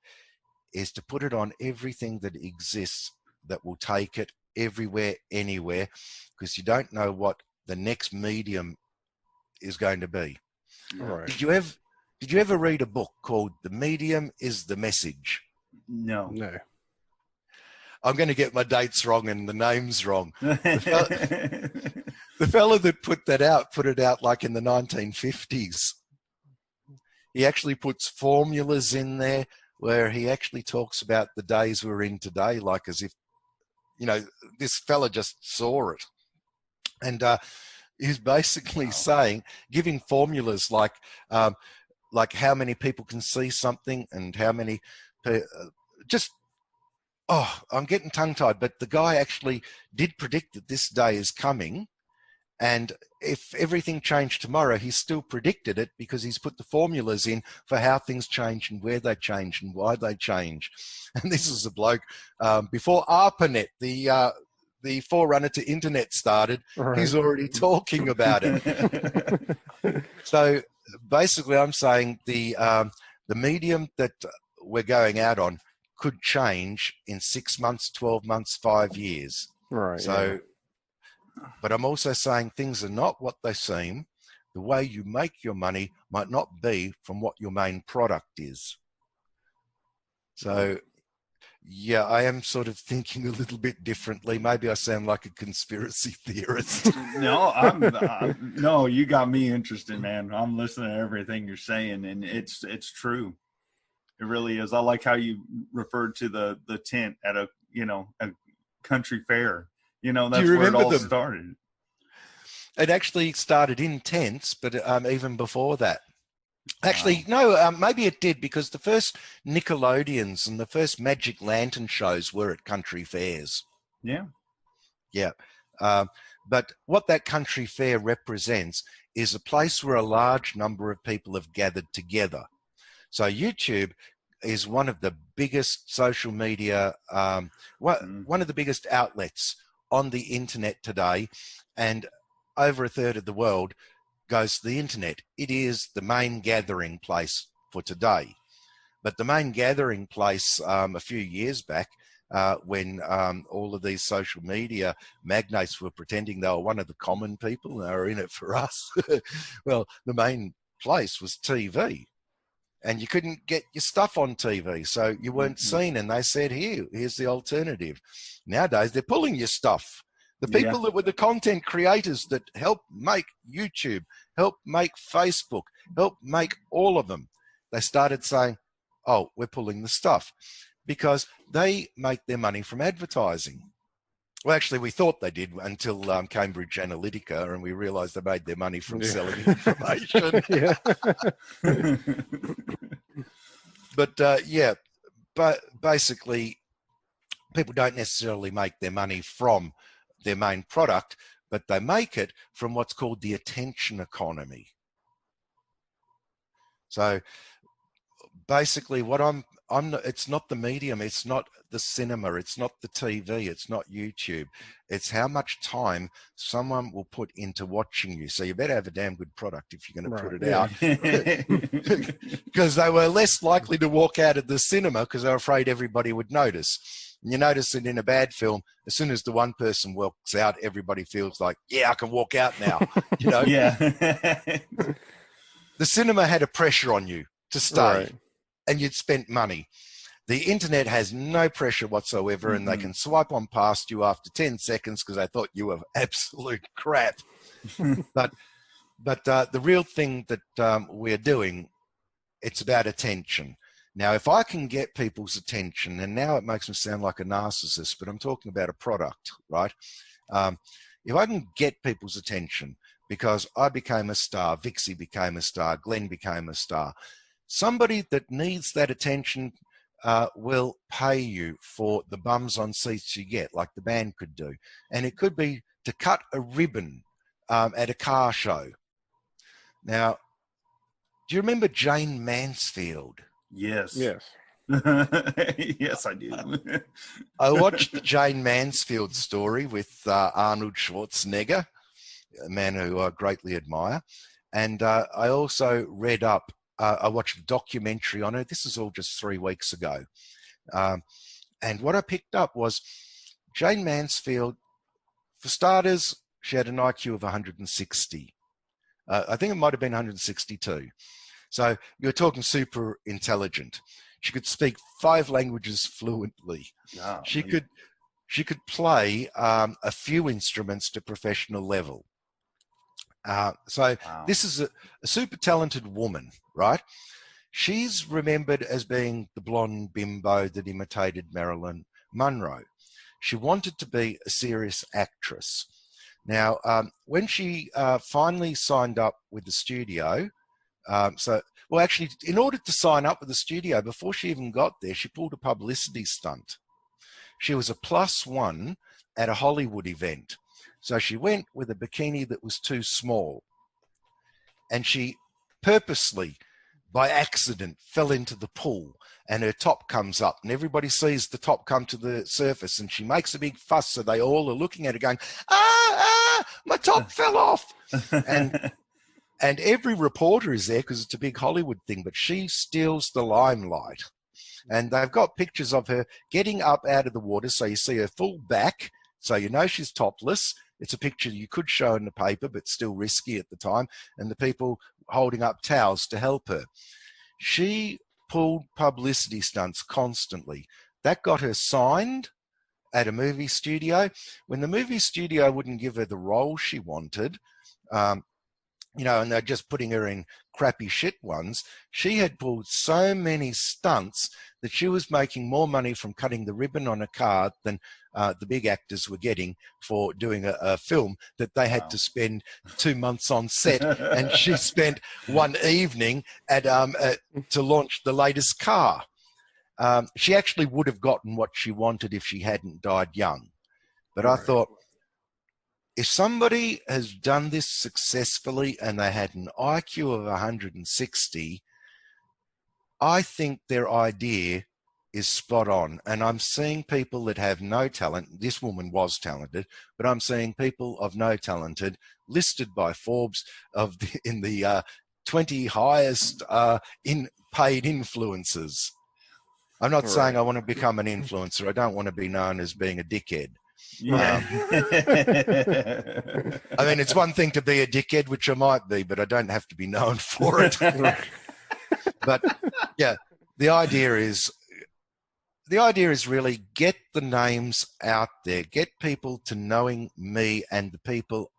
is to put it on everything that exists that will take it everywhere, anywhere, because you don't know what the next medium is going to be. Right. Did you ever read a book called The Medium is the Message? No. No. I'm going to get my dates wrong and the names wrong. The fellow that put it out like in the 1950s. He actually puts formulas in there where he actually talks about the days we're in today, like as if, this fella just saw it. And he's basically saying, giving formulas like how many people can see something and how many, I'm getting tongue-tied, but the guy actually did predict that this day is coming. And if everything changed tomorrow, he still predicted it because he's put the formulas in for how things change and where they change and why they change. And this is a bloke before ARPANET, the forerunner to internet started. Right. He's already talking about it. So basically, I'm saying the medium that we're going out on could change in 6 months, 12 months, 5 years. Right. So. Yeah. But I'm also saying things are not what they seem. The way you make your money might not be from what your main product is. So, yeah, I am sort of thinking a little bit differently. Maybe I sound like a conspiracy theorist. No, you got me interested, man. I'm listening to everything you're saying, and it's true. It really is. I like how you referred to the tent at a country fair. That's where it all started. It actually started in tents, but even before that. Actually, no, maybe it did, because the first Nickelodeons and the first Magic Lantern shows were at country fairs. Yeah. Yeah. But what that country fair represents is a place where a large number of people have gathered together. So YouTube is one of the biggest social media, one of the biggest outlets on the internet today, and over a third of the world goes to the internet. It is the main gathering place for today. But the main gathering place a few years back when all of these social media magnates were pretending they were one of the common people and they were in it for us. Well, the main place was TV. And you couldn't get your stuff on TV, so you weren't seen. And they said, here's the alternative. Nowadays, they're pulling your stuff. The people that were the content creators that helped make YouTube, helped make Facebook, helped make all of them, they started saying, oh, we're pulling the stuff, because they make their money from advertising. Well, actually, we thought they did until Cambridge Analytica, and we realized they made their money from selling information. But basically, people don't necessarily make their money from their main product, but they make it from what's called the attention economy. So basically, what it's not the medium, it's not the cinema, it's not the TV, it's not YouTube. It's how much time someone will put into watching you. So you better have a damn good product if you're going to put it out. Because they were less likely to walk out of the cinema because they were afraid everybody would notice. And you notice that in a bad film, as soon as the one person walks out, everybody feels like, yeah, I can walk out now. You know? The cinema had a pressure on you to stay, and you'd spent money. The internet has no pressure whatsoever, and they can swipe on past you after 10 seconds because they thought you were absolute crap. But the real thing that we're doing, it's about attention. Now, if I can get people's attention, and now it makes me sound like a narcissist, but I'm talking about a product, right? If I can get people's attention, because I became a star, Vixie became a star, Glenn became a star, somebody that needs that attention will pay you for the bums on seats you get, like the band could do. And it could be to cut a ribbon at a car show. Now, do you remember Jane Mansfield? Yes. Yes, I do. I watched the Jane Mansfield story with Arnold Schwarzenegger, a man who I greatly admire. And I also read up, I watched a documentary on her. This is all just 3 weeks ago. And what I picked up was Jane Mansfield, for starters, she had an IQ of 160. I think it might have been 162. So you're talking super intelligent. She could speak 5 languages fluently. Oh, she could play a few instruments to professional level. This is a super talented woman, right? She's remembered as being the blonde bimbo that imitated Marilyn Monroe. She wanted to be a serious actress. Now, when she finally signed up with the studio, actually, in order to sign up with the studio, before she even got there, she pulled a publicity stunt. She was a +1 at a Hollywood event. So she went with a bikini that was too small. And she purposely, by accident, fell into the pool, and her top comes up, and everybody sees the top come to the surface, and she makes a big fuss, so they all are looking at her going, my top fell off. And every reporter is there because it's a big Hollywood thing, but she steals the limelight. And they've got pictures of her getting up out of the water, so you see her full back, so you know she's topless. It's a picture you could show in the paper, but still risky at the time, and the people holding up towels to help her. She pulled publicity stunts constantly. That got her signed at a movie studio. When the movie studio wouldn't give her the role she wanted, and they're just putting her in crappy shit ones, she had pulled so many stunts that she was making more money from cutting the ribbon on a car than the big actors were getting for doing a film that they had to spend 2 months on set. And she spent one evening to launch the latest car. She actually would have gotten what she wanted if she hadn't died young. But I thought, if somebody has done this successfully and they had an IQ of 160, I think their idea is spot on. And I'm seeing people that have no talent. This woman was talented, but I'm seeing people of no talented listed by Forbes in the 20 highest paid influencers. I'm not Right. saying I want to become an influencer. I don't want to be known as being a dickhead. Yeah. I mean, it's one thing to be a dickhead, which I might be, but I don't have to be known for it. Right. But yeah, the idea is really get the names out there, get people to knowing me and the people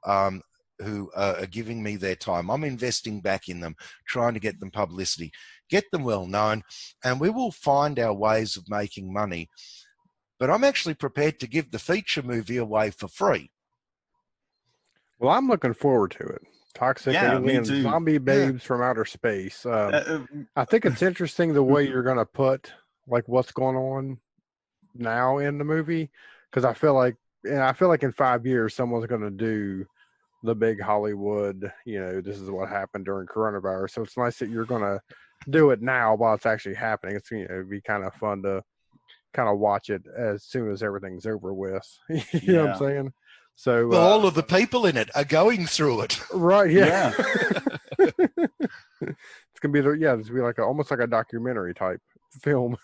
who are giving me their time. I'm investing back in them, trying to get them publicity, get them well known, and we will find our ways of making money. But I'm actually prepared to give the feature movie away for free. Well, I'm looking forward to it. Toxic Yeah, me alien too. zombie babes from outer space. I think it's interesting the way you're going to put like what's going on now in the movie, because I feel like in 5 years someone's going to do the big Hollywood, this is what happened during coronavirus. So it's nice that you're going to do it now while it's actually happening. It's it'd be kind of fun to kind of watch it as soon as everything's over with. You know what I'm saying? So well, all of the people in it are going through it. Right, yeah. Yeah. It's gonna be it's gonna be like almost like a documentary type film.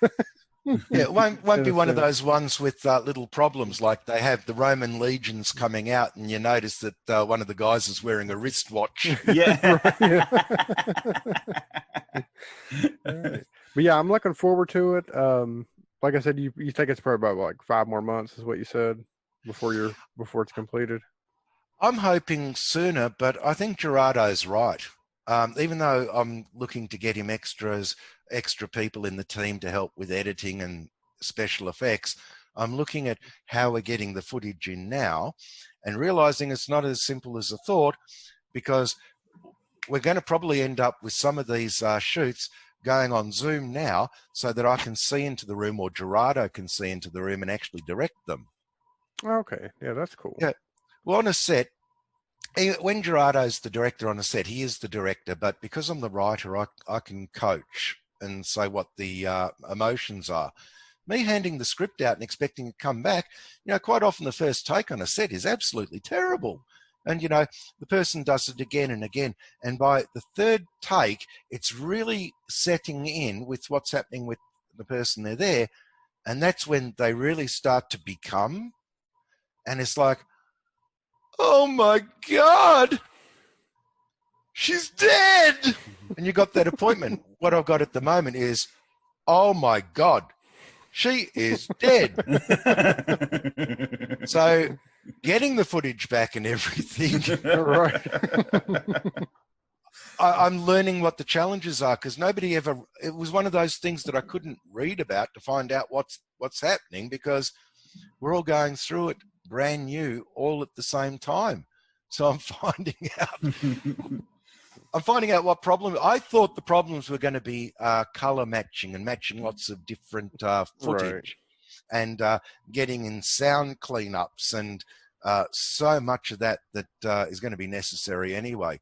Yeah, it won't In be a one of sense. those ones with little problems like they have the Roman legions coming out, and you notice that one of the guys is wearing a wristwatch. Yeah. Right. But yeah, I'm looking forward to it. Like I said, you think it's probably about like 5 more months is what you said before it's completed. I'm hoping sooner, but I think Gerardo's right. Even though I'm looking to get him extra people in the team to help with editing and special effects, I'm looking at how we're getting the footage in now and realizing it's not as simple as I thought, because we're going to probably end up with some of these shoots going on Zoom now so that I can see into the room, or Gerardo can see into the room and actually direct them. Okay, yeah, that's cool. Yeah. Well, on a set, when Gerardo's the director on a set, he is the director, but because I'm the writer, I can coach and say what the emotions are. Me handing the script out and expecting it to come back, quite often the first take on a set is absolutely terrible. And, the person does it again and again. And by the third take, it's really setting in with what's happening with the person they're there. And that's when they really start to become. And it's like, oh my God, she's dead. And you got that appointment. What I've got at the moment is, oh my God, she is dead. So getting the footage back and everything, Right. I'm learning what the challenges are, because it was one of those things that I couldn't read about to find out what's happening, because we're all going through it brand new all at the same time. So I'm finding out what problem. I thought the problems were going to be color matching and matching lots of different footage, and getting in sound cleanups and so much of that is going to be necessary anyway.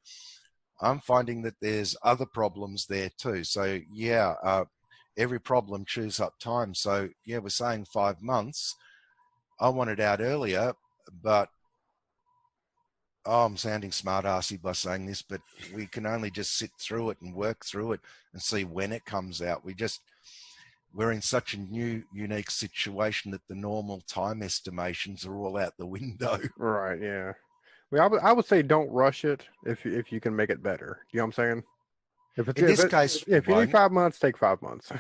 I'm finding that there's other problems there too. So yeah, every problem chews up time. So yeah, we're saying 5 months. I want it out earlier, but I'm sounding smart-assy by saying this, but we can only just sit through it and work through it and see when it comes out. We're in such a new, unique situation that the normal time estimations are all out the window. Right, yeah. Well, I would say don't rush it if you can make it better. You know what I'm saying? If you need 5 months, take 5 months.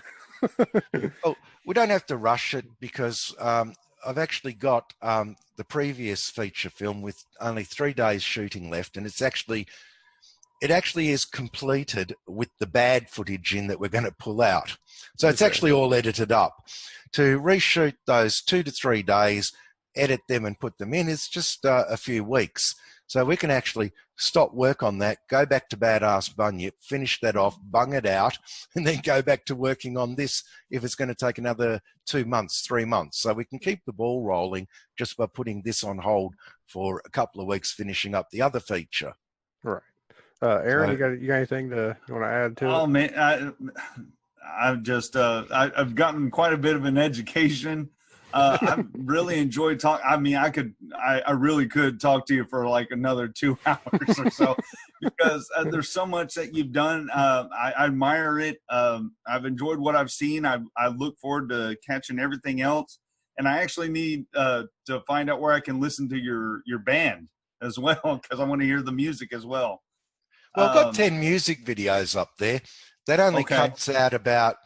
Oh, we don't have to rush it, because I've actually got the previous feature film with only 3 days shooting left, and it actually is completed with the bad footage in that we're going to pull out. So it's actually all edited up. To reshoot those 2 to 3 days, edit them and put them in, it's just a few weeks. So we can actually stop work on that, go back to Badass Bunyip, finish that off, bung it out, and then go back to working on this if it's going to take another 2 months, 3 months. So we can keep the ball rolling just by putting this on hold for a couple of weeks, finishing up the other feature. Right. Aaron, you got anything you want to add to it? Oh man, I've just I've gotten quite a bit of an education. I really enjoyed talking. I mean, I really could talk to you for like another 2 hours or so, because there's so much that you've done. I admire it. I've enjoyed what I've seen. I look forward to catching everything else. And I actually need to find out where I can listen to your band as well, because I want to hear the music as well. Well, I've got 10 music videos up there. That only cuts out about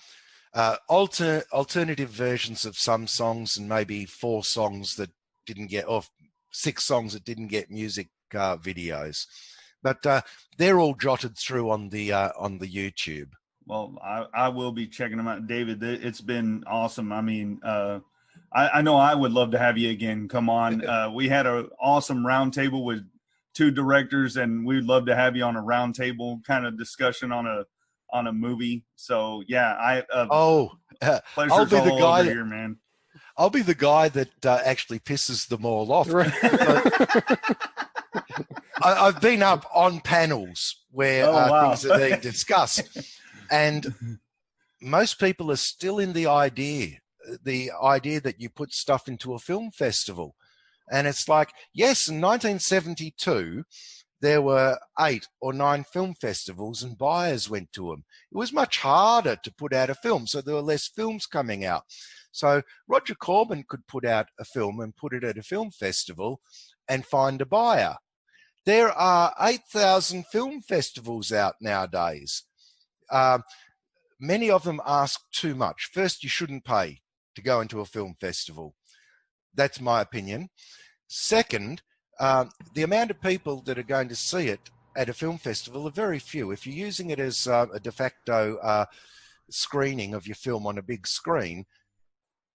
alternative versions of some songs and maybe 4 songs that didn't get, or 6 songs that didn't get music videos. But they're all jotted through on the YouTube. Well, I will be checking them out, David. It's been awesome. I mean, I know I would love to have you again. Come on. We had an awesome roundtable with 2 directors, and we'd love to have you on a roundtable kind of discussion on a movie. So yeah, I'll be the guy here, man. I'll be the guy that actually pisses them all off. Right. I've been up on panels where things are being discussed, and most people are still in the idea that you put stuff into a film festival. And it's like, yes, in 1972, there were 8 or 9 film festivals and buyers went to them. It was much harder to put out a film, so there were less films coming out. So Roger Corman could put out a film and put it at a film festival and find a buyer. There are 8,000 film festivals out nowadays. Many of them ask too much. First, you shouldn't pay to go into a film festival. That's my opinion. Second, the amount of people that are going to see it at a film festival are very few. If you're using it as a de facto screening of your film on a big screen,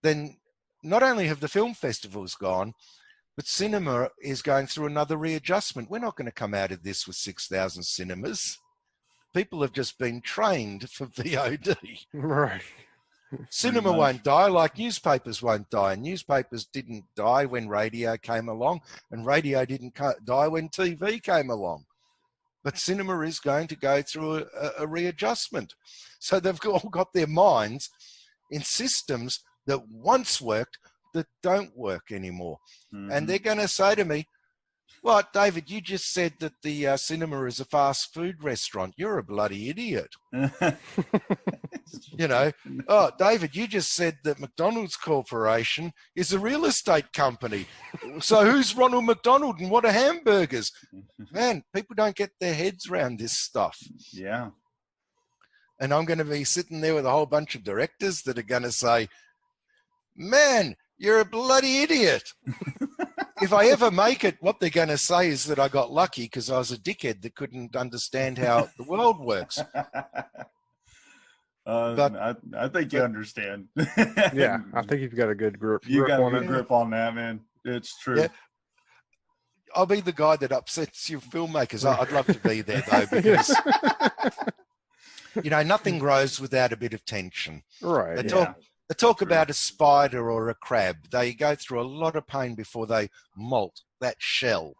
then not only have the film festivals gone, but cinema is going through another readjustment. We're not going to come out of this with 6,000 cinemas. People have just been trained for VOD. Right. Cinema won't die like newspapers won't die. Newspapers didn't die when radio came along, and radio didn't die when TV came along. But cinema is going to go through a readjustment. So they've all got their minds in systems that once worked that don't work anymore. Mm-hmm. And they're going to say to me, "What, David, you just said that the cinema is a fast food restaurant. You're a bloody idiot." You know, "Oh, David, you just said that McDonald's Corporation is a real estate company. So who's Ronald McDonald and what are hamburgers?" Man, people don't get their heads around this stuff. Yeah. And I'm going to be sitting there with a whole bunch of directors that are going to say, "Man, you're a bloody idiot." If I ever make it, what they're going to say is that I got lucky because I was a dickhead that couldn't understand how the world works. But I think you understand. Yeah, I think you've got a good grip. You got a good grip on that, man. It's true. Yeah. I'll be the guy that upsets you filmmakers. I'd love to be there, though, because, you know, nothing grows without a bit of tension. Right. They talk about a spider or a crab. They go through a lot of pain before they molt that shell,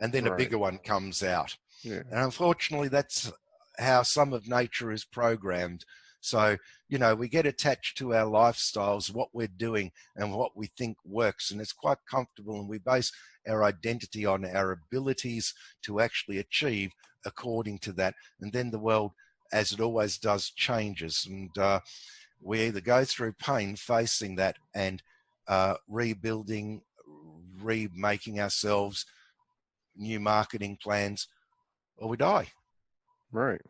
and then a bigger one comes out. Yeah. And unfortunately, that's how some of nature is programmed. So, you know, we get attached to our lifestyles, what we're doing and what we think works, and it's quite comfortable, and we base our identity on our abilities to actually achieve according to that. And then the world, as it always does, changes, and we either go through pain facing that and rebuilding, remaking ourselves, new marketing plans, or we die. Right.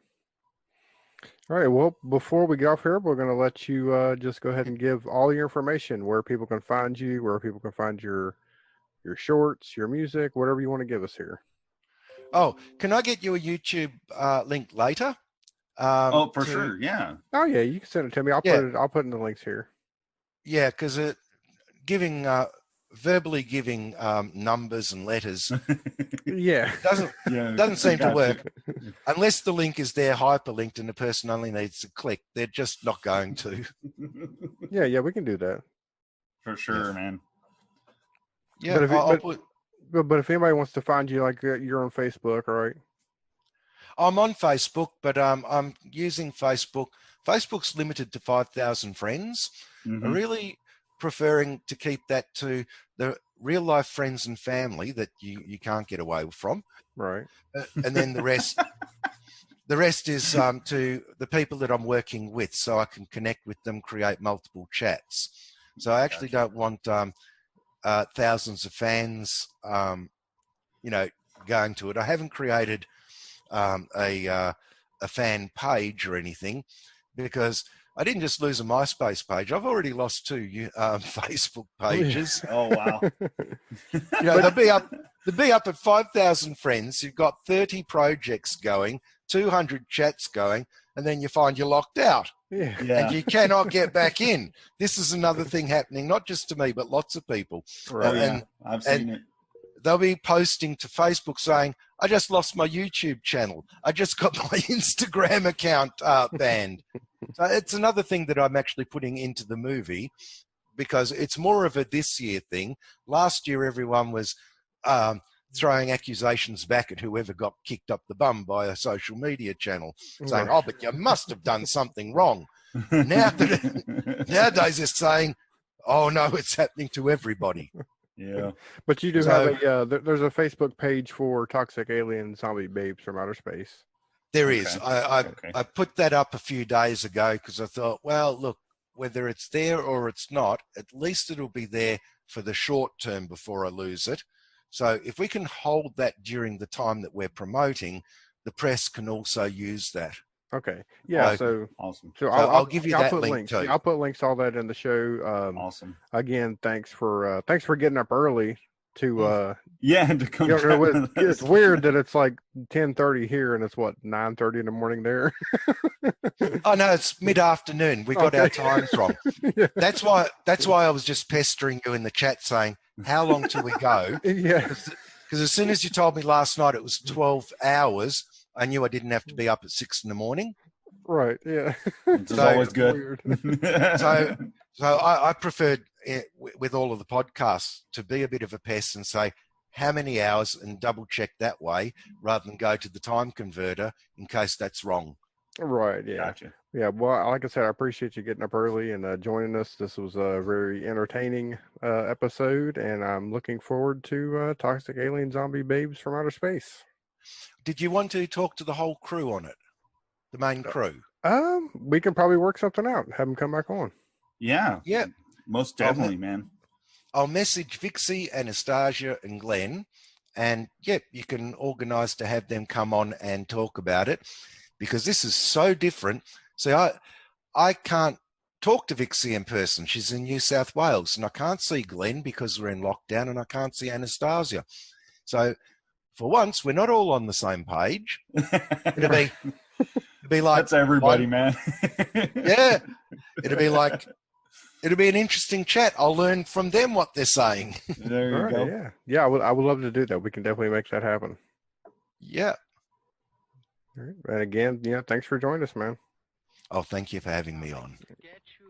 All right. Well, before we get off here, we're going to let you just go ahead and give all your information, where people can find you, where people can find your shorts, your music, whatever you want to give us here. Oh, can I get you a YouTube link later? For sure. Yeah. Oh yeah, you can send it to me. I'll put it in the links here. Yeah, because verbally giving numbers and letters doesn't seem to work unless the link is there hyperlinked and the person only needs to click. They're just not going to. Yeah, we can do that for sure, man. Yeah, but if anybody wants to find you, like you're on Facebook, right? I'm on Facebook, but I'm using Facebook. Facebook's limited to 5,000 friends. Mm-hmm. I'm really preferring to keep that to the real life friends and family that you can't get away from. Right. And then the rest is to the people that I'm working with, so I can connect with them, create multiple chats. So I actually don't want thousands of fans, going to it. I haven't created a fan page or anything, because I didn't just lose a MySpace page. I've already lost 2 Facebook pages. Oh wow. They'll be up at 5,000 friends. You've got 30 projects going, 200 chats going, and then you find you're locked out. Yeah. And you cannot get back in. This is another thing happening, not just to me, but lots of people. Right. Oh yeah. I've seen it. They'll be posting to Facebook saying, I just lost my YouTube channel. I just got my Instagram account banned. So it's another thing that I'm actually putting into the movie, because it's more of a this year thing. Last year, everyone was throwing accusations back at whoever got kicked up the bum by a social media channel, saying, oh, but you must have done something wrong. Nowadays, they're saying, oh, no, it's happening to everybody. Yeah. But you do have there's a Facebook page for Toxic Alien Zombie Babes from Outer Space. There is. Okay. I put that up a few days ago because I thought, well, look, whether it's there or it's not, at least it'll be there for the short term before I lose it. So if we can hold that during the time that we're promoting, the press can also use that. Okay. Yeah. So awesome. So I'll give you that put link links. too. I'll put links to all that in the show. Awesome. Again, thanks for getting up early to to come. It's weird that it's like 10:30 here and it's what 9:30 in the morning there. Oh no, it's mid-afternoon. We got our times wrong. Yeah. That's why I was just pestering you in the chat saying, how long till we go? Yeah. Because as soon as you told me last night it was 12 hours, I knew I didn't have to be up at 6 in the morning. Right. Yeah. It's always good. So I preferred, with all of the podcasts, to be a bit of a pest and say how many hours and double check that way rather than go to the time converter in case that's wrong. Right. Yeah. Gotcha. Yeah. Well, like I said, I appreciate you getting up early and joining us. This was a very entertaining episode, and I'm looking forward to Toxic Alien Zombie Babes from Outer Space. Did you want to talk to the whole crew on it? The main crew? We can probably work something out. Have them come back on. Yeah. Yeah. Most definitely, man. I'll message Vixie, Anastasia, and Glenn, and you can organise to have them come on and talk about it, because this is so different. See, I can't talk to Vixie in person. She's in New South Wales, and I can't see Glenn because we're in lockdown, and I can't see Anastasia. So for once, we're not all on the same page. It'll be like that's everybody, man. Yeah, it'll be an interesting chat. I'll learn from them what they're saying. There you go. Yeah, yeah. I would love to do that. We can definitely make that happen. Yeah. All right. And again, thanks for joining us, man. Oh, thank you for having me on. Get you